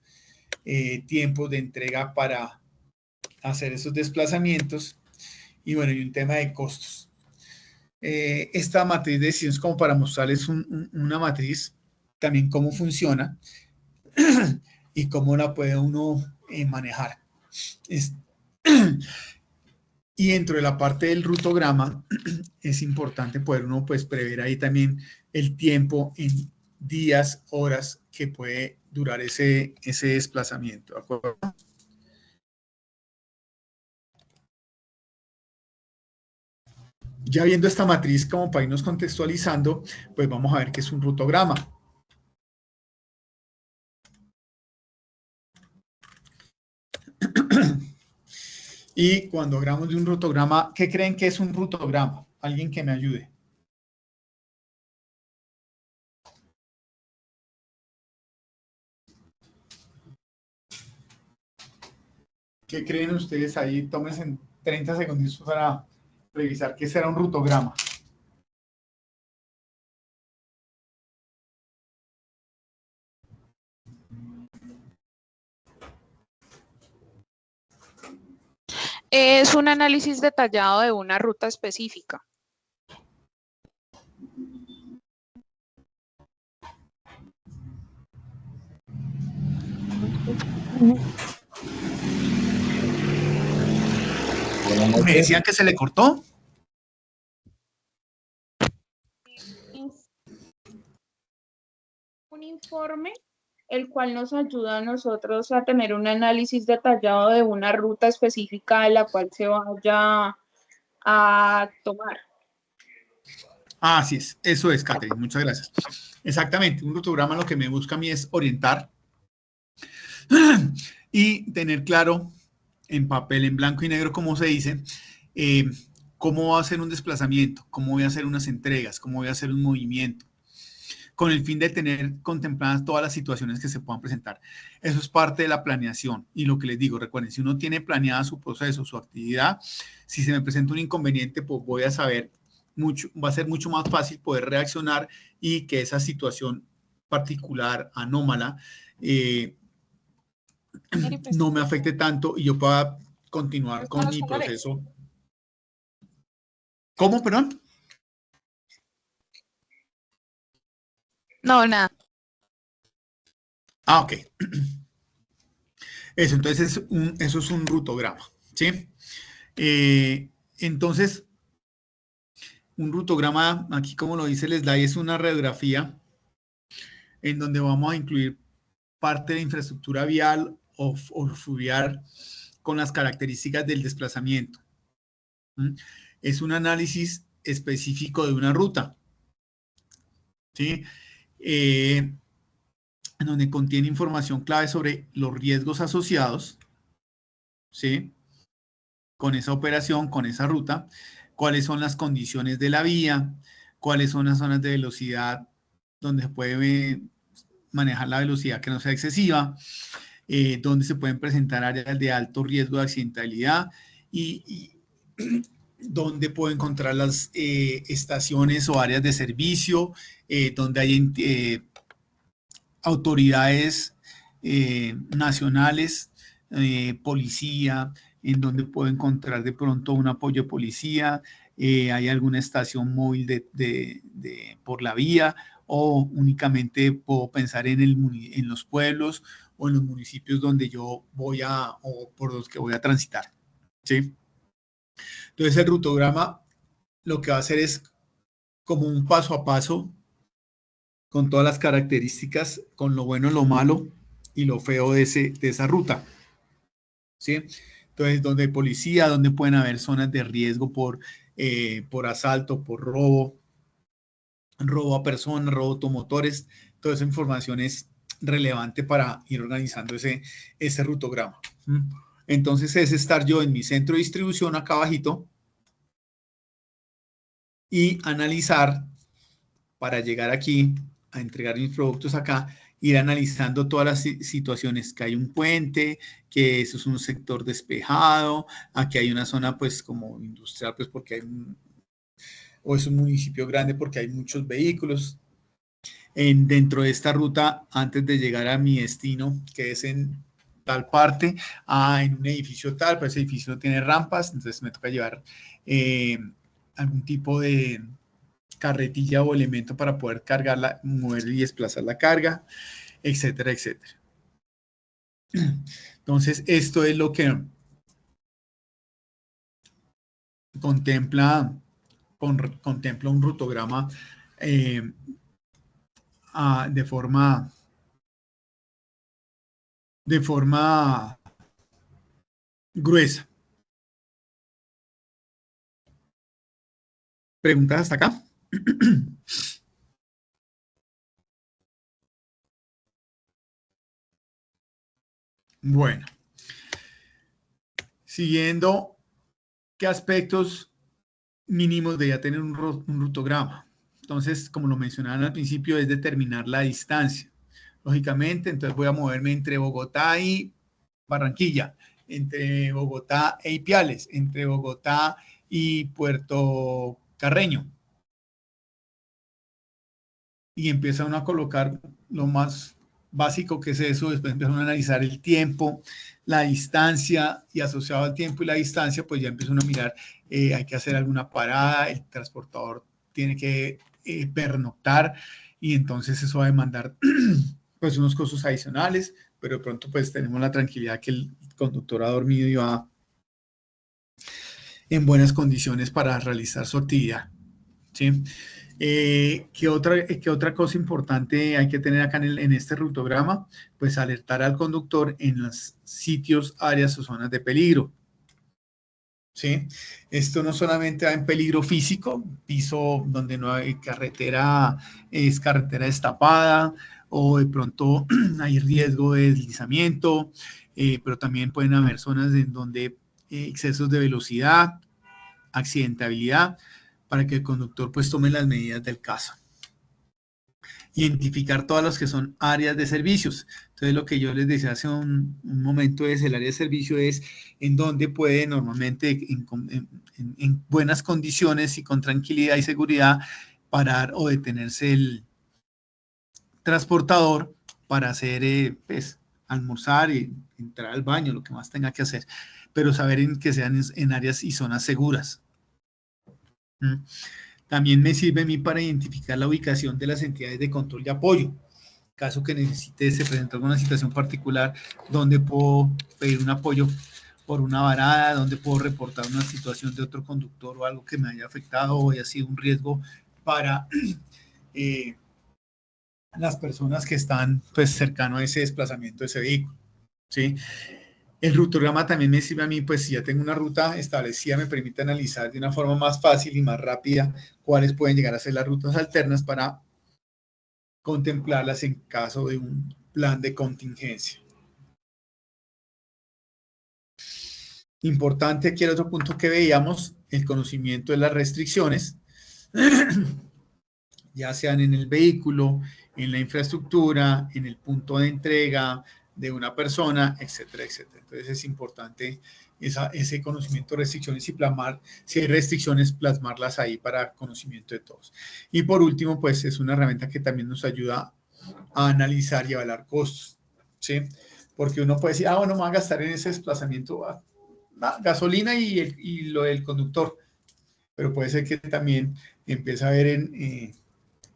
tiempos de entrega para hacer esos desplazamientos? Y bueno, y un tema de costos. Esta matriz de decisiones, como para mostrarles una matriz, también cómo funciona y cómo la puede uno manejar. Y dentro de la parte del rutograma es importante poder uno pues prever ahí también el tiempo en días, horas que puede durar ese desplazamiento, ¿de acuerdo? Ya viendo esta matriz como para irnos contextualizando, pues vamos a ver qué es un rutograma. Y cuando hablamos de un rutograma, ¿qué creen que es un rutograma? Alguien que me ayude. ¿Qué creen ustedes ahí? Tómense 30 segundos para revisar qué será un rutograma. Es un análisis detallado de una ruta específica. ¿Me decían que se le cortó? Un informe el cual nos ayuda a nosotros a tener un análisis detallado de una ruta específica de la cual se vaya a tomar. Así es, eso es, Catherine, muchas gracias. Exactamente, un rutograma lo que me busca a mí es orientar y tener claro en papel, en blanco y negro, como se dice, cómo va a ser un desplazamiento, cómo voy a hacer unas entregas, cómo voy a hacer un movimiento, con el fin de tener contempladas todas las situaciones que se puedan presentar. Eso es parte de la planeación. Y lo que les digo, recuerden, si uno tiene planeada su proceso, su actividad, si se me presenta un inconveniente, pues voy a saber mucho, va a ser mucho más fácil poder reaccionar y que esa situación particular, anómala, no me afecte tanto y yo pueda continuar con mi proceso. ¿Cómo, perdón? No, nada. Ah, ok. Eso, entonces eso es un rutograma, ¿sí? Entonces, un rutograma, aquí como lo dice el slide, es una radiografía en donde vamos a incluir parte de infraestructura vial o fluvial con las características del desplazamiento. Es un análisis específico de una ruta, ¿sí? En donde contiene información clave sobre los riesgos asociados, ¿sí? Con esa operación, con esa ruta, cuáles son las condiciones de la vía, cuáles son las zonas de velocidad donde se puede manejar la velocidad que no sea excesiva, donde se pueden presentar áreas de alto riesgo de accidentalidad y donde puedo encontrar las estaciones o áreas de servicio, donde hay autoridades nacionales, policía, en donde puedo encontrar de pronto un apoyo de policía, hay alguna estación móvil por la vía, o únicamente puedo pensar en los pueblos o en los municipios donde yo voy o por los que voy a transitar, ¿sí? Entonces el rutograma lo que va a hacer es como un paso a paso con todas las características, con lo bueno, lo malo y lo feo de esa ruta. ¿Sí? Entonces, donde hay policía, donde pueden haber zonas de riesgo por asalto, por robo a personas, robo a automotores, toda esa información es relevante para ir organizando ese rutograma. Entonces es estar yo en mi centro de distribución acá abajito y analizar para llegar aquí a entregar mis productos acá, ir analizando todas las situaciones, que hay un puente, que eso es un sector despejado, aquí hay una zona pues como industrial, pues porque hay o es un municipio grande porque hay muchos vehículos. Dentro de esta ruta, antes de llegar a mi destino, que es en tal parte, en un edificio tal, pues ese edificio no tiene rampas, entonces me toca llevar algún tipo de carretilla o elemento para poder cargarla, mover y desplazar la carga, etcétera, etcétera. Entonces, esto es lo que contempla un rutograma de forma gruesa. ¿Preguntas hasta acá? Bueno, siguiendo, ¿qué aspectos mínimos debería tener un rutograma? Entonces, como lo mencionaban al principio, es determinar la distancia. Lógicamente, entonces voy a moverme entre Bogotá y Barranquilla, entre Bogotá e Ipiales, entre Bogotá y Puerto Carreño. Y empieza uno a colocar lo más básico que es eso, después empieza uno a analizar el tiempo, la distancia, y asociado al tiempo y la distancia, pues ya empieza uno a mirar, hay que hacer alguna parada, el transportador tiene que pernoctar, y entonces eso va a demandar pues unos costos adicionales, pero de pronto pues tenemos la tranquilidad que el conductor ha dormido y va en buenas condiciones para realizar su actividad. ¿Sí? ¿Qué otra cosa importante hay que tener acá en este rutograma? Pues alertar al conductor en los sitios, áreas o zonas de peligro. ¿Sí? Esto no solamente va en peligro físico, piso donde no hay carretera, es carretera destapada, o de pronto hay riesgo de deslizamiento, pero también pueden haber zonas en donde excesos de velocidad, accidentabilidad, para que el conductor pues tome las medidas del caso. Identificar todas las que son áreas de servicios. Entonces, lo que yo les decía hace un momento es el área de servicio es en donde puede normalmente en buenas condiciones y con tranquilidad y seguridad parar o detenerse el transportador para hacer, pues, almorzar y entrar al baño, lo que más tenga que hacer, pero saber que sean en áreas y zonas seguras. También me sirve a mí para identificar la ubicación de las entidades de control y apoyo. Caso que necesite se presente alguna situación particular, donde puedo pedir un apoyo por una varada, donde puedo reportar una situación de otro conductor o algo que me haya afectado o haya sido un riesgo para las personas que están pues cercano a ese desplazamiento de ese vehículo. ¿Sí? El rutograma también me sirve a mí, pues si ya tengo una ruta establecida, me permite analizar de una forma más fácil y más rápida cuáles pueden llegar a ser las rutas alternas para contemplarlas en caso de un plan de contingencia. Importante aquí el otro punto que veíamos, el conocimiento de las restricciones, ya sean en el vehículo, en la infraestructura, en el punto de entrega de una persona, etcétera, etcétera. Entonces es importante ese conocimiento de restricciones y plasmar, si hay restricciones, plasmarlas ahí para conocimiento de todos. Y por último, pues es una herramienta que también nos ayuda a analizar y evaluar costos, ¿sí? Porque uno puede decir, bueno, me va a gastar en ese desplazamiento gasolina y lo del conductor, pero puede ser que también empiece a ver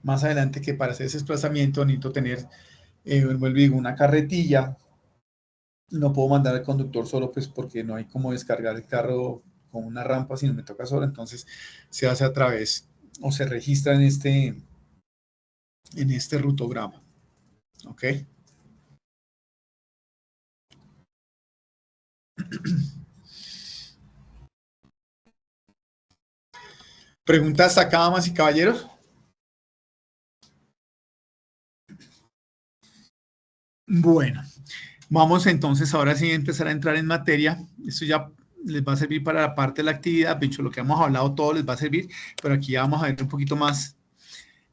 más adelante que para hacer ese desplazamiento necesito tener, vuelvo y digo, una carretilla. No puedo mandar al conductor solo pues porque no hay cómo descargar el carro con una rampa, sino me toca solo, entonces se hace a través o se registra en este rutograma. ¿Ok? ¿Preguntas acá, damas y caballeros? Bueno, vamos entonces ahora sí a empezar a entrar en materia. Esto ya les va a servir para la parte de la actividad. De hecho, lo que hemos hablado todo les va a servir, pero aquí ya vamos a ver un poquito más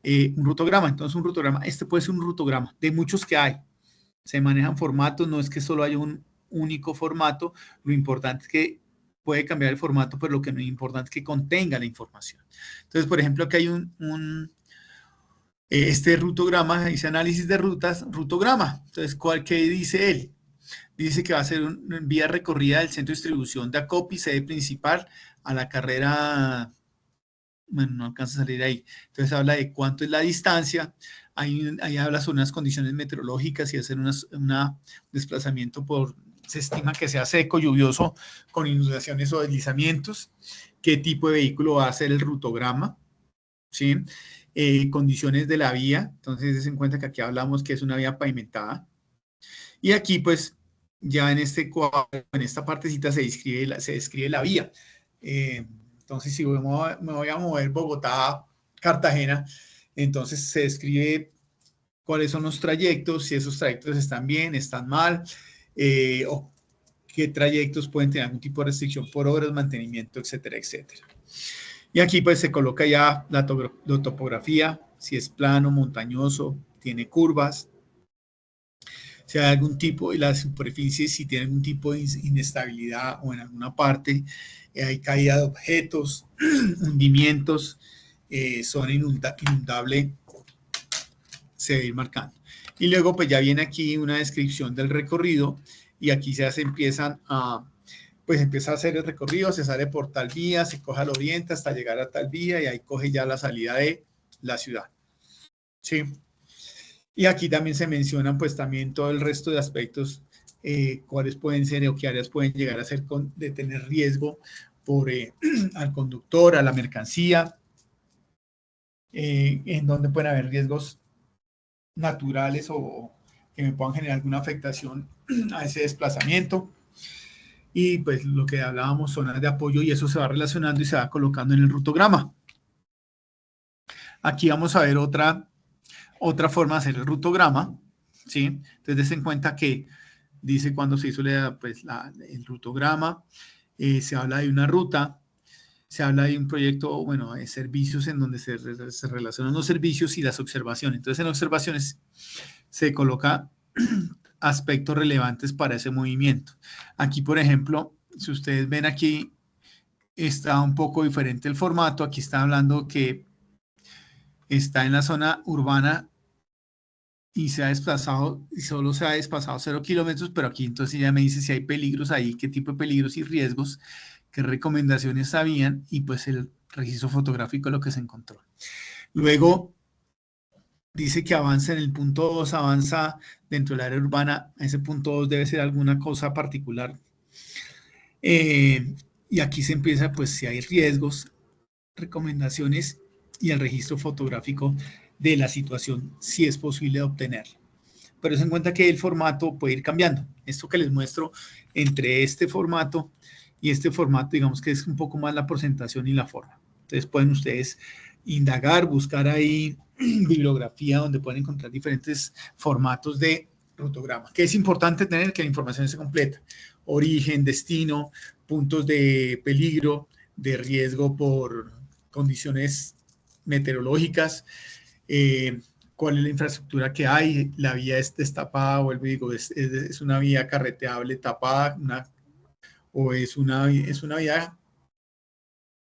un rutograma. Entonces, un rutograma, este puede ser un rutograma de muchos que hay. Se manejan formatos, no es que solo haya un único formato. Lo importante es que puede cambiar el formato, pero lo que no es importante es que contenga la información. Entonces, por ejemplo, aquí hay este rutograma, dice análisis de rutas, rutograma. Entonces, ¿qué dice él? Dice que va a ser una vía recorrida del centro de distribución de Acopi, sede principal, a la carrera, bueno, no alcanza a salir ahí. Entonces habla de cuánto es la distancia, ahí habla sobre unas condiciones meteorológicas y hacer un desplazamiento se estima que sea seco, lluvioso, con inundaciones o deslizamientos, qué tipo de vehículo va a ser el rutograma, ¿sí? Condiciones de la vía, entonces des en cuenta que aquí hablamos que es una vía pavimentada. Y aquí, pues, ya en este cuadro, en esta partecita se describe la vía. Entonces, si me voy a mover Bogotá, Cartagena, entonces se describe cuáles son los trayectos, si esos trayectos están bien, están mal, o qué trayectos pueden tener algún tipo de restricción por obras, mantenimiento, etcétera, etcétera. Y aquí pues se coloca ya la topografía, si es plano, montañoso, tiene curvas, si hay algún tipo de la superficie, si tiene algún tipo de inestabilidad o en alguna parte hay caída de objetos, hundimientos, zona inundable, se va a ir marcando. Y luego pues ya viene aquí una descripción del recorrido y aquí ya se empieza a hacer el recorrido, se sale por tal vía, se coge al oriente hasta llegar a tal vía y ahí coge ya la salida de la ciudad. ¿Sí? Y aquí también se mencionan pues también todo el resto de aspectos, cuáles pueden ser o qué áreas pueden llegar a ser de tener riesgo al conductor, a la mercancía, en donde pueden haber riesgos naturales o que me puedan generar alguna afectación a ese desplazamiento. Y pues lo que hablábamos, zonas de apoyo, y eso se va relacionando y se va colocando en el rutograma. Aquí vamos a ver otra forma de hacer el rutograma, ¿sí? Entonces, des en cuenta que dice cuando se hizo el rutograma, se habla de una ruta, se habla de un proyecto, bueno, de servicios en donde se relacionan los servicios y las observaciones. Entonces, en observaciones se coloca aspectos relevantes para ese movimiento. Aquí, por ejemplo, si ustedes ven aquí, está un poco diferente el formato. Aquí está hablando que está en la zona urbana y se ha desplazado, y solo se ha desplazado 0 kilómetros, pero aquí entonces ya me dice si hay peligros ahí, qué tipo de peligros y riesgos, qué recomendaciones habían, y pues el registro fotográfico de lo que se encontró. Luego dice que avanza en el punto 2, avanza dentro del área urbana, ese punto 2 debe ser alguna cosa particular. Y aquí se empieza, pues, si hay riesgos, recomendaciones y el registro fotográfico de la situación, si es posible obtener. Pero se en cuenta que el formato puede ir cambiando. Esto que les muestro entre este formato y este formato, digamos que es un poco más la presentación y la forma. Entonces pueden ustedes indagar, buscar ahí bibliografía donde pueden encontrar diferentes formatos de rutograma. Que es importante tener que la información esté completa. Origen, destino, puntos de peligro, de riesgo por condiciones meteorológicas, cuál es la infraestructura que hay, la vía es destapada, vuelvo y digo, es una vía carreteable tapada, o es una vía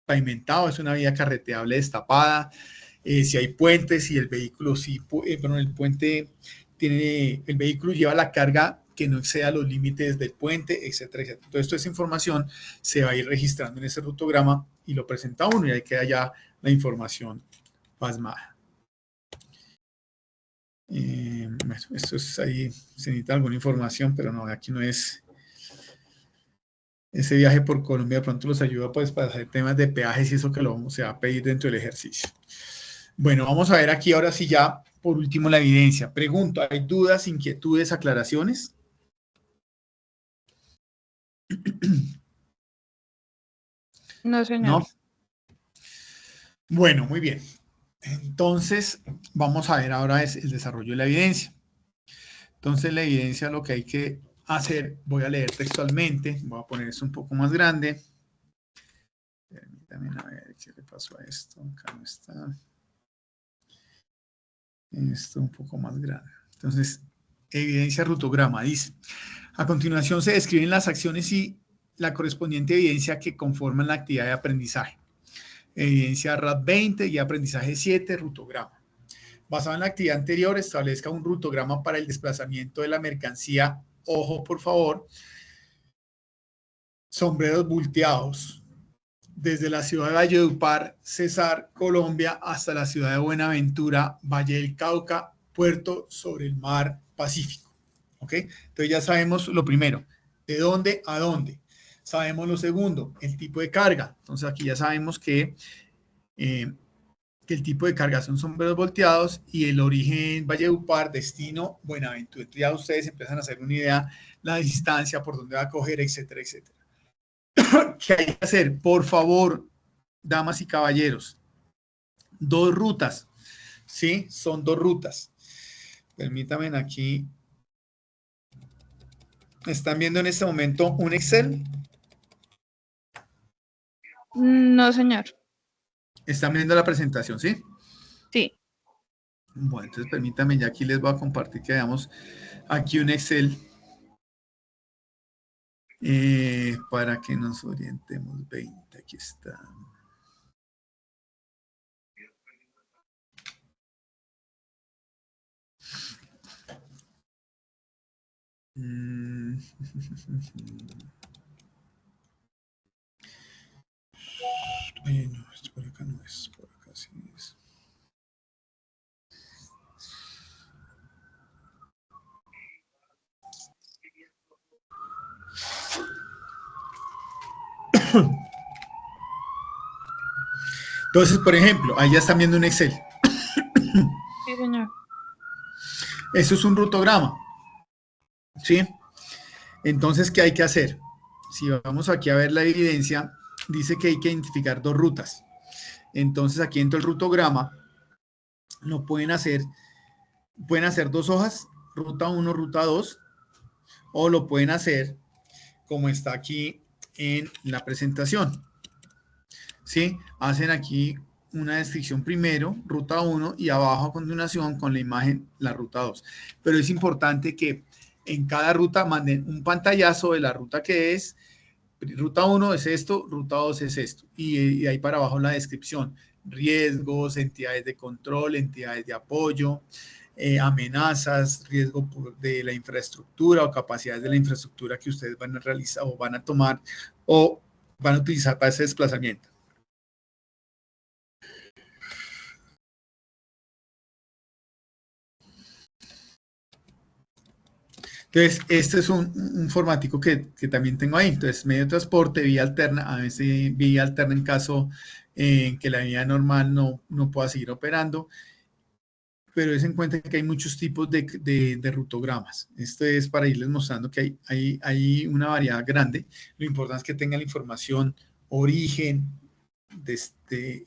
pavimentada, es una vía carreteable destapada, si hay puentes, si el vehículo, el puente tiene, el vehículo lleva la carga que no exceda los límites del puente, etcétera, etcétera. Entonces, toda esa información se va a ir registrando en ese rutograma y lo presenta uno y ahí queda ya la información plasmada. Esto es ahí, se necesita alguna información, pero no, aquí no es ese viaje por Colombia de pronto los ayuda pues para hacer temas de peajes y eso que se va a pedir dentro del ejercicio. Bueno, vamos a ver aquí ahora sí ya, por último, la evidencia. Pregunto, ¿hay dudas, inquietudes, aclaraciones? No, señor. ¿No? Bueno, muy bien. Entonces, vamos a ver ahora es el desarrollo de la evidencia. Entonces, la evidencia lo que hay que hacer, voy a leer textualmente, voy a poner esto un poco más grande. Permítanme a ver qué le pasó a esto. Acá no está. Esto un poco más grande. Entonces, evidencia rutograma dice: a continuación se describen las acciones y la correspondiente evidencia que conforman la actividad de aprendizaje. Evidencia RAD 20 y aprendizaje 7, rutograma. Basado en la actividad anterior, establezca un rutograma para el desplazamiento de la mercancía. Ojo, por favor. Sombreros volteados. Desde la ciudad de Valledupar, Cesar, Colombia, hasta la ciudad de Buenaventura, Valle del Cauca, puerto sobre el mar Pacífico. ¿Ok? Entonces ya sabemos lo primero, de dónde a dónde. Sabemos lo segundo, el tipo de carga. Entonces aquí ya sabemos que el tipo de carga son sombreros volteados y el origen Valledupar, destino Buenaventura. Entonces ya ustedes empiezan a hacer una idea, la distancia, por dónde va a coger, etcétera, etcétera. ¿Qué hay que hacer? Por favor, damas y caballeros, 2 rutas, ¿sí? Son 2 rutas. Permítanme aquí. ¿Están viendo en este momento un Excel? No, señor. ¿Están viendo la presentación, sí? Sí. Bueno, entonces permítanme, ya aquí les voy a compartir que veamos aquí un Excel para que nos orientemos. 20, aquí está. No, esto por acá no es, por acá sí es. Entonces, por ejemplo, ahí ya están viendo un Excel. Sí, señor. Eso es un rutograma, ¿sí? Entonces, ¿qué hay que hacer? Si vamos aquí a ver la evidencia, dice que hay que identificar 2 rutas. Entonces, aquí dentro del rutograma, no pueden hacer 2 hojas, ruta 1, ruta 2, o lo pueden hacer como está aquí en la presentación. ¿Sí? Hacen aquí una descripción primero, ruta 1, y abajo a continuación con la imagen, la ruta 2. Pero es importante que en cada ruta manden un pantallazo de la ruta que es. Ruta 1 es esto, ruta 2 es esto. Y ahí para abajo la descripción. Riesgos, entidades de control, entidades de apoyo, amenazas, riesgo de la infraestructura o capacidades de la infraestructura que ustedes van a realizar o van a tomar o van a utilizar para ese desplazamiento. Entonces, este es un formático que también tengo ahí. Entonces, medio de transporte, vía alterna, a veces vía alterna en caso que la vía normal no pueda seguir operando. Pero es en cuenta que hay muchos tipos de rutogramas. Esto es para irles mostrando que hay una variedad grande. Lo importante es que tengan la información, origen,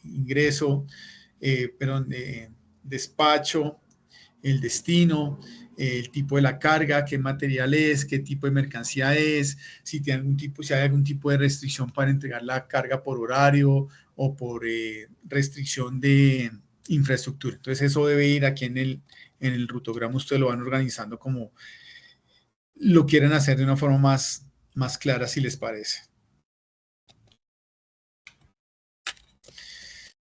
ingreso, despacho, el destino, el tipo de la carga, qué material es, qué tipo de mercancía es, si hay algún tipo de restricción para entregar la carga por horario o por restricción de infraestructura. Entonces eso debe ir aquí en el rutograma, ustedes lo van organizando como lo quieren hacer de una forma más clara, si les parece.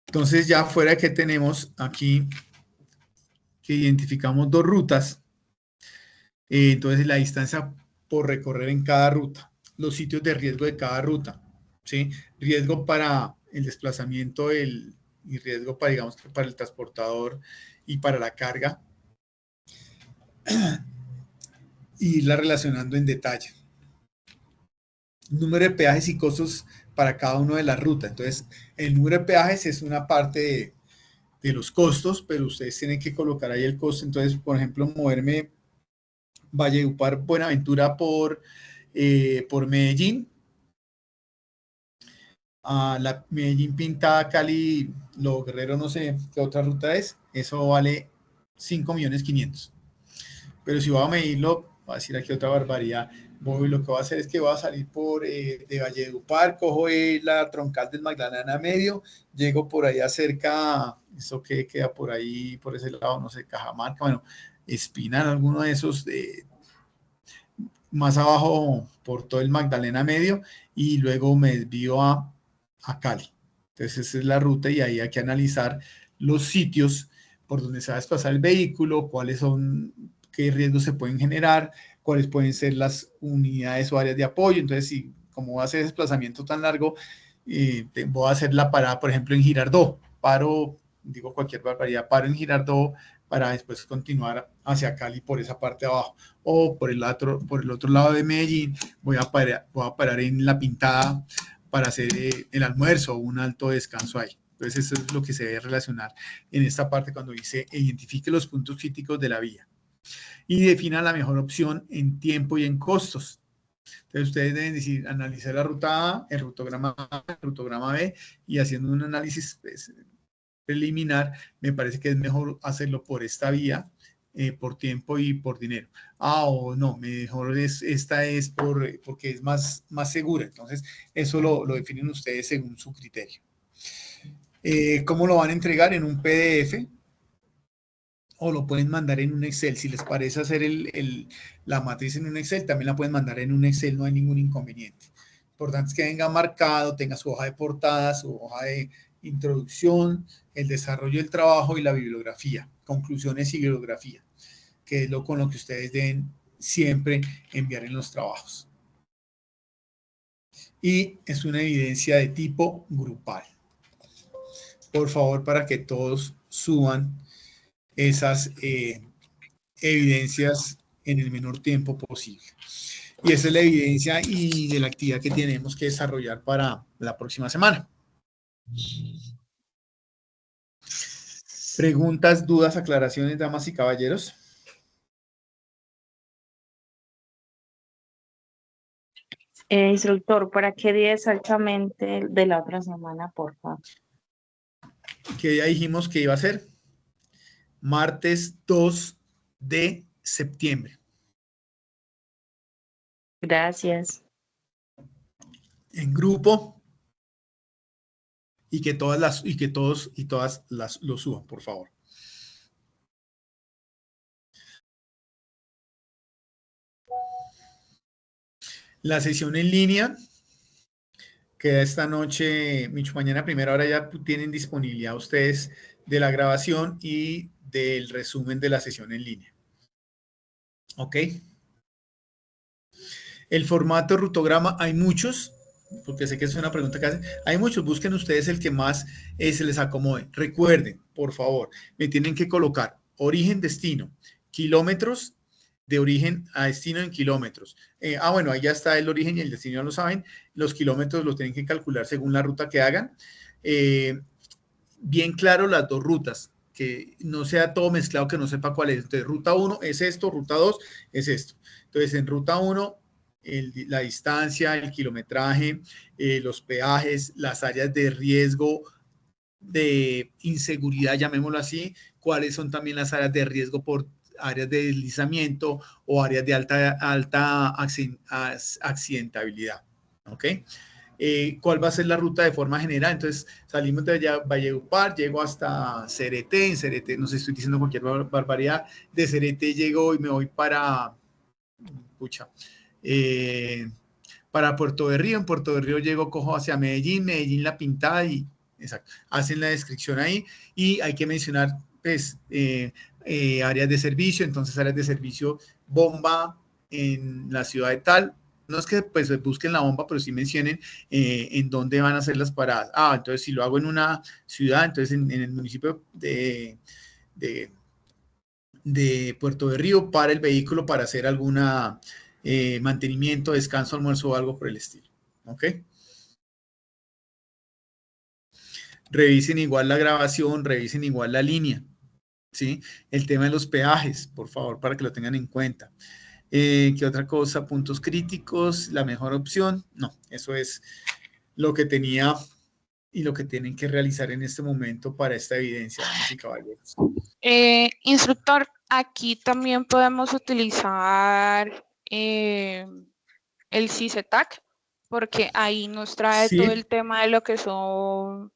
Entonces ya fuera de que tenemos aquí que identificamos 2 rutas, entonces la distancia por recorrer en cada ruta, los sitios de riesgo de cada ruta, ¿sí? Riesgo para el desplazamiento y riesgo para, digamos, para el transportador y para la carga, y irla relacionando en detalle. número de peajes y costos para cada una de las rutas. Entonces, el número de peajes es una parte de los costos, pero ustedes tienen que colocar ahí el costo. Entonces, por ejemplo, moverme Valledupar, Buenaventura por Medellín, a la Medellín Pintada, Cali, Lo Guerrero, no sé qué otra ruta es, eso vale 5.500.000. Pero si voy a medirlo, voy a decir aquí otra barbaridad, lo que voy a hacer es que voy a salir de Valledupar, cojo la troncal del Magdalena Medio, llego por allá cerca, eso que queda por ahí, por ese lado, no sé, Cajamarca, bueno, Espinal, alguno de esos, más abajo por todo el Magdalena Medio, y luego me desvío a Cali. Entonces esa es la ruta y ahí hay que analizar los sitios por donde se va a desplazar el vehículo, cuáles son, qué riesgos se pueden generar, cuáles pueden ser las unidades o áreas de apoyo. Entonces, si como va a ser desplazamiento tan largo, voy a hacer la parada, por ejemplo, en Girardot, paro, digo cualquier barbaridad, paro en Girardot para después continuar hacia Cali por esa parte de abajo, o por el otro lado de Medellín, voy a parar en La Pintada para hacer el almuerzo o un alto descanso ahí. Entonces, eso es lo que se debe relacionar en esta parte cuando dice identifique los puntos críticos de la vía y defina la mejor opción en tiempo y en costos. Entonces, ustedes deben decir, analizar la ruta A, el rutograma A, el rutograma B, y haciendo un análisis preliminar, me parece que es mejor hacerlo por esta vía, por tiempo y por dinero. O no, mejor esta es porque es más segura. Entonces, eso lo definen ustedes según su criterio. ¿Cómo lo van a entregar? En un PDF o lo pueden mandar en un Excel. Si les parece hacer la matriz en un Excel, también la pueden mandar en un Excel, no hay ningún inconveniente. Lo importante es que venga marcado, tenga su hoja de portada, su hoja de introducción, el desarrollo del trabajo y la bibliografía, conclusiones y bibliografía, que es con lo que ustedes deben siempre enviar en los trabajos. Y es una evidencia de tipo grupal. Por favor, para que todos suban esas evidencias en el menor tiempo posible. Y esa es la evidencia y de la actividad que tenemos que desarrollar para la próxima semana. Preguntas, dudas, aclaraciones, damas y caballeros. Instructor, ¿para qué día exactamente de la otra semana, por favor? Que ya dijimos que iba a ser martes 2 de septiembre. Gracias. En grupo y que todos y todas lo suban, por favor. La sesión en línea queda esta noche, mañana a primera hora ya tienen disponibilidad ustedes de la grabación y del resumen de la sesión en línea. ¿Ok? El formato rutograma, hay muchos, porque sé que es una pregunta que hacen, hay muchos, busquen ustedes el que más se les acomode. Recuerden, por favor, me tienen que colocar origen, destino, kilómetros, de origen a destino en kilómetros. Bueno, ahí ya está el origen y el destino, ya lo saben. Los kilómetros los tienen que calcular según la ruta que hagan. Bien claro las dos rutas, que no sea todo mezclado, que no sepa cuál es. Entonces, ruta 1 es esto, ruta 2 es esto. Entonces, en ruta 1, la distancia, el kilometraje, los peajes, las áreas de riesgo, de inseguridad, llamémoslo así, cuáles son también las áreas de riesgo por áreas de deslizamiento o áreas de alta accidentabilidad. ¿Ok? ¿Cuál va a ser la ruta de forma general? Entonces, salimos de Valledupar, llego hasta Cereté, en Cereté, no sé, estoy diciendo cualquier barbaridad, de Cereté llego y me voy para Puerto de Río, en Puerto de Río llego, cojo hacia Medellín, La Pintada y exacto, hacen la descripción ahí y hay que mencionar pues áreas de servicio, entonces áreas de servicio, bomba en la ciudad de tal, no es que pues busquen la bomba, pero sí mencionen en dónde van a hacer las paradas. Entonces si lo hago en una ciudad, entonces en el municipio de Puerto de Río, para el vehículo para hacer alguna mantenimiento, descanso, almuerzo o algo por el estilo. ¿ok? Revisen igual la grabación, revisen igual la línea, ¿sí? El tema de los peajes, por favor, para que lo tengan en cuenta. ¿Qué otra cosa? Puntos críticos, la mejor opción. No, eso es lo que tenía y lo que tienen que realizar en este momento para esta evidencia, damas y caballeros. Instructor, aquí también podemos utilizar el CICETAC, porque ahí nos trae todo Sí, el tema de lo que son sí,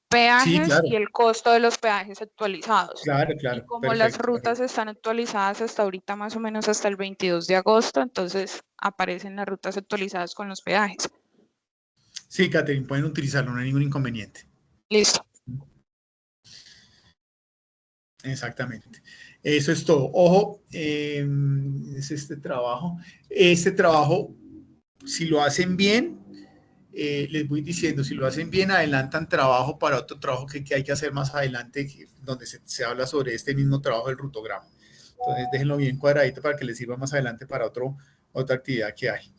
peajes y claro, el costo de los peajes actualizados. claro, Y claro, como las perfecto, rutas perfecto. están actualizadas hasta ahorita más o menos hasta el 22 de agosto, entonces aparecen las rutas actualizadas con los peajes. Sí, Catherine, pueden utilizarlo, no hay ningún inconveniente. Listo. Exactamente. Eso es todo. Ojo, es este trabajo. Este trabajo, si lo hacen bien, les voy diciendo, si lo hacen bien, adelantan trabajo para otro trabajo que hay que hacer más adelante, donde se habla sobre este mismo trabajo del rutograma. Entonces, déjenlo bien cuadradito para que les sirva más adelante para otra actividad que hay.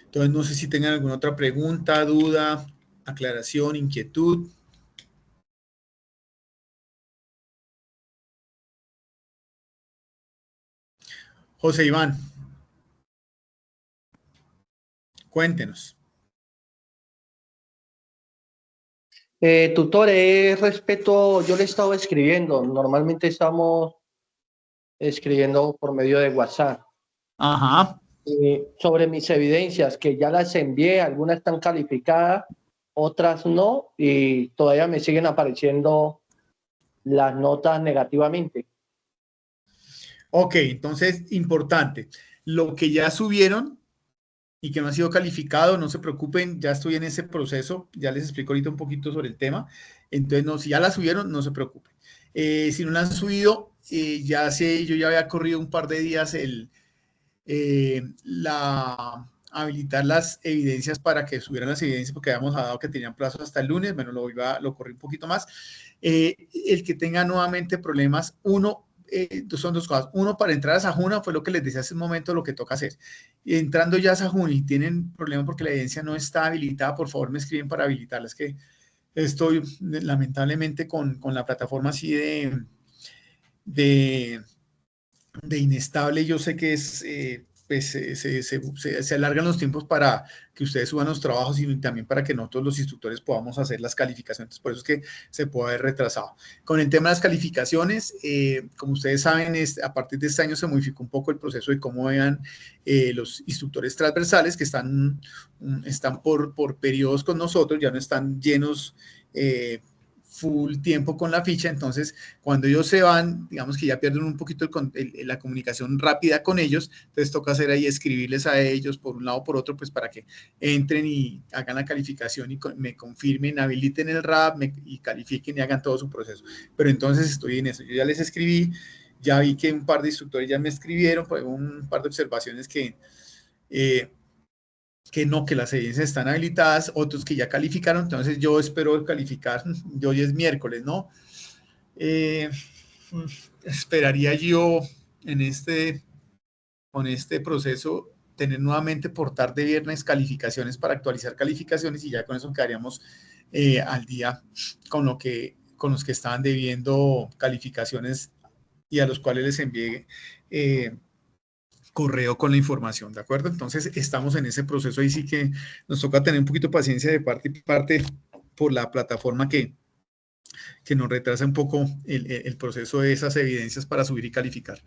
Entonces, no sé si tengan alguna otra pregunta, duda, aclaración, inquietud. José Iván, cuéntenos. Tutor, respeto, yo le he estado escribiendo, normalmente estamos escribiendo por medio de WhatsApp. Ajá. Sobre mis evidencias, que ya las envié, algunas están calificadas, otras no, y todavía me siguen apareciendo las notas negativamente. Ok, entonces, importante. Lo que ya subieron y que no ha sido calificado, no se preocupen, ya estoy en ese proceso, ya les explico ahorita un poquito sobre el tema. Entonces, no, si ya la subieron, no se preocupen. Si no la han subido, yo ya había corrido un par de días habilitar las evidencias para que subieran las evidencias, porque habíamos dado que tenían plazo hasta el lunes, bueno, lo corrí un poquito más. El que tenga nuevamente problemas, son dos cosas. Uno, para entrar a Sajuna, fue lo que les decía hace un momento, lo que toca hacer. Entrando ya a Sajuna y tienen problemas porque la evidencia no está habilitada, por favor me escriben para habilitarla. Es que estoy lamentablemente con la plataforma así de inestable. Yo sé que pues, se alargan los tiempos para que ustedes suban los trabajos y también para que nosotros los instructores podamos hacer las calificaciones. Por eso es que se puede haber retrasado. Con el tema de las calificaciones, como ustedes saben, a partir de este año se modificó un poco el proceso de cómo vean los instructores transversales que están por periodos con nosotros, ya no están llenos full tiempo con la ficha. Entonces cuando ellos se van, digamos que ya pierden un poquito la comunicación rápida con ellos, entonces toca hacer ahí, escribirles a ellos por un lado o por otro, pues para que entren y hagan la calificación y me confirmen, habiliten el RAP y califiquen y hagan todo su proceso. Pero entonces estoy en eso, yo ya les escribí, ya vi que un par de instructores ya me escribieron, pues un par de observaciones que no, que las evidencias están habilitadas, otros que ya calificaron, entonces yo espero calificar, de hoy es miércoles, ¿no? Esperaría yo con este proceso tener nuevamente por tarde viernes calificaciones para actualizar calificaciones y ya con eso quedaríamos al día con los que estaban debiendo calificaciones y a los cuales les envié correo con la información, ¿de acuerdo? Entonces estamos en ese proceso, ahí sí que nos toca tener un poquito de paciencia de parte y parte por la plataforma que nos retrasa un poco el proceso de esas evidencias para subir y calificar.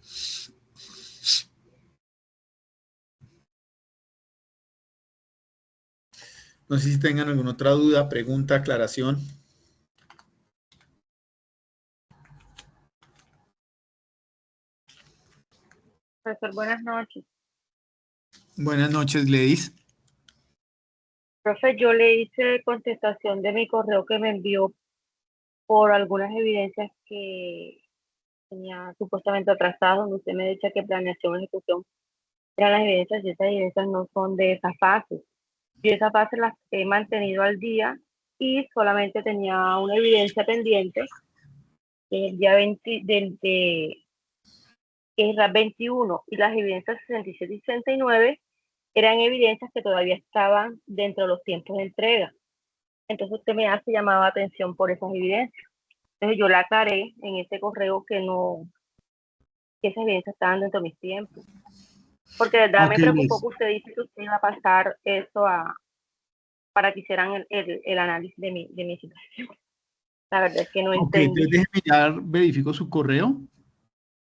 No sé si tengan alguna otra duda, pregunta, aclaración. Profesor, buenas noches. Buenas noches, Gladys. Profe, yo le hice contestación de mi correo que me envió por algunas evidencias que tenía supuestamente atrasado, donde usted me decía que planeación y ejecución eran las evidencias y esas evidencias no son de esa fase. Yo esas fases las he mantenido al día y solamente tenía una evidencia pendiente del día 20, el RAP 21 y las evidencias 67 y 69 eran evidencias que todavía estaban dentro de los tiempos de entrega. Entonces usted me hace llamado la atención por esas evidencias. Entonces yo la aclaré en ese correo que esas evidencias estaban dentro de mis tiempos. Porque de verdad me preocupó que usted dice que usted iba a pasar eso para que hicieran el análisis de mi situación. La verdad es que no entendí. Ok, déjeme ya verifico su correo.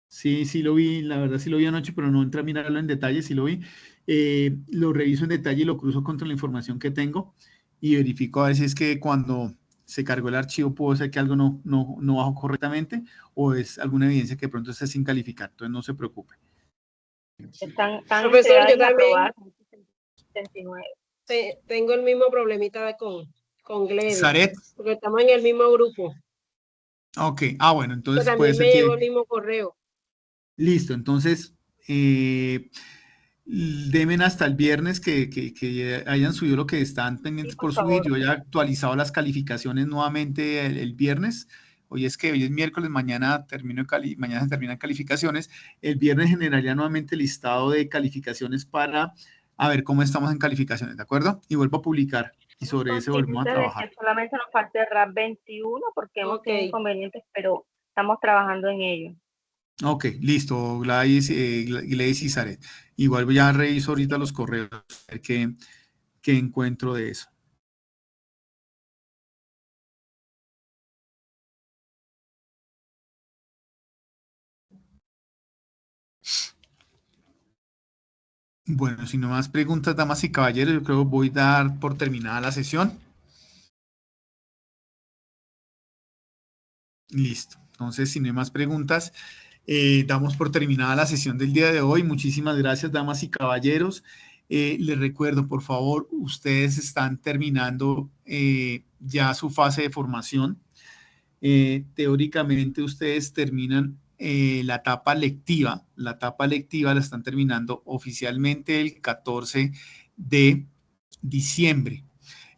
Sí, sí lo vi, la verdad sí lo vi anoche, pero no entré a mirarlo en detalle, sí lo vi. Lo reviso en detalle y lo cruzo contra la información que tengo y verifico a ver si es que cuando se cargó el archivo pudo ser que algo no bajó correctamente o es alguna evidencia que de pronto está sin calificar, entonces no se preocupe. Están Profesor, yo también 79. tengo el mismo problemita con Gledys. ¿Saret? Porque estamos en el mismo grupo. Ok, bueno, entonces Pero puede también ser me que... llegó el mismo correo. Listo, entonces... demen hasta el viernes que hayan subido lo que están pendientes por subir. Yo ya he actualizado las calificaciones nuevamente el viernes. Hoy es miércoles, mañana se terminan calificaciones. El viernes generaría nuevamente listado de calificaciones para a ver cómo estamos en calificaciones, ¿de acuerdo? Y vuelvo a publicar y sobre ese volvemos a trabajar. Solamente nos falta el RAP 21 porque hemos tenido inconvenientes, pero estamos trabajando en ello. Ok, listo, Gladys y Zaret. Igual ya reviso ahorita los correos, a ver qué encuentro de eso. Bueno, si no más preguntas, damas y caballeros, yo creo que voy a dar por terminada la sesión. Listo. Entonces, si no hay más preguntas, damos por terminada la sesión del día de hoy. Muchísimas gracias, damas y caballeros. Les recuerdo, por favor, ustedes están terminando ya su fase de formación. Teóricamente, ustedes terminan la etapa lectiva. La etapa lectiva la están terminando oficialmente el 14 de diciembre.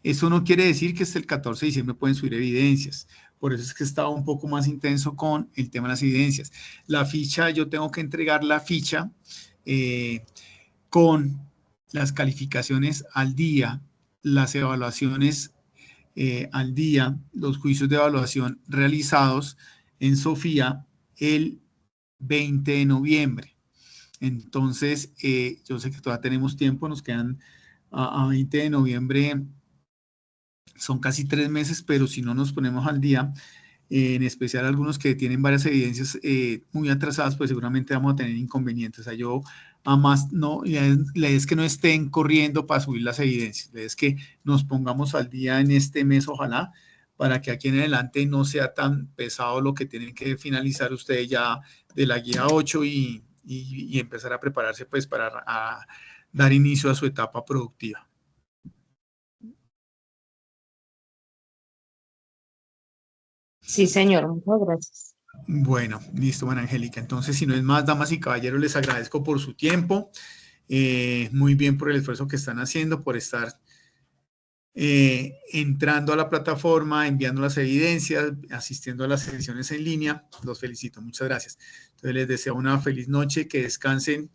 Eso no quiere decir que hasta el 14 de diciembre pueden subir evidencias. Por eso es que estaba un poco más intenso con el tema de las evidencias. La ficha, yo tengo que entregar la ficha con las calificaciones al día, las evaluaciones al día, los juicios de evaluación realizados en Sofía el 20 de noviembre. Entonces, yo sé que todavía tenemos tiempo, nos quedan a 20 de noviembre, son casi 3 meses, pero si no nos ponemos al día, en especial algunos que tienen varias evidencias muy atrasadas, pues seguramente vamos a tener inconvenientes. O sea, yo además no, la idea es que no estén corriendo para subir las evidencias, la idea es que nos pongamos al día en este mes, ojalá, para que aquí en adelante no sea tan pesado lo que tienen que finalizar ustedes ya de la guía 8 y empezar a prepararse pues para dar inicio a su etapa productiva. Sí, señor, muchas gracias. Bueno, listo, Ana Angélica. Entonces, si no es más, damas y caballeros, les agradezco por su tiempo. Muy bien por el esfuerzo que están haciendo, por estar entrando a la plataforma, enviando las evidencias, asistiendo a las sesiones en línea. Los felicito, muchas gracias. Entonces, les deseo una feliz noche, que descansen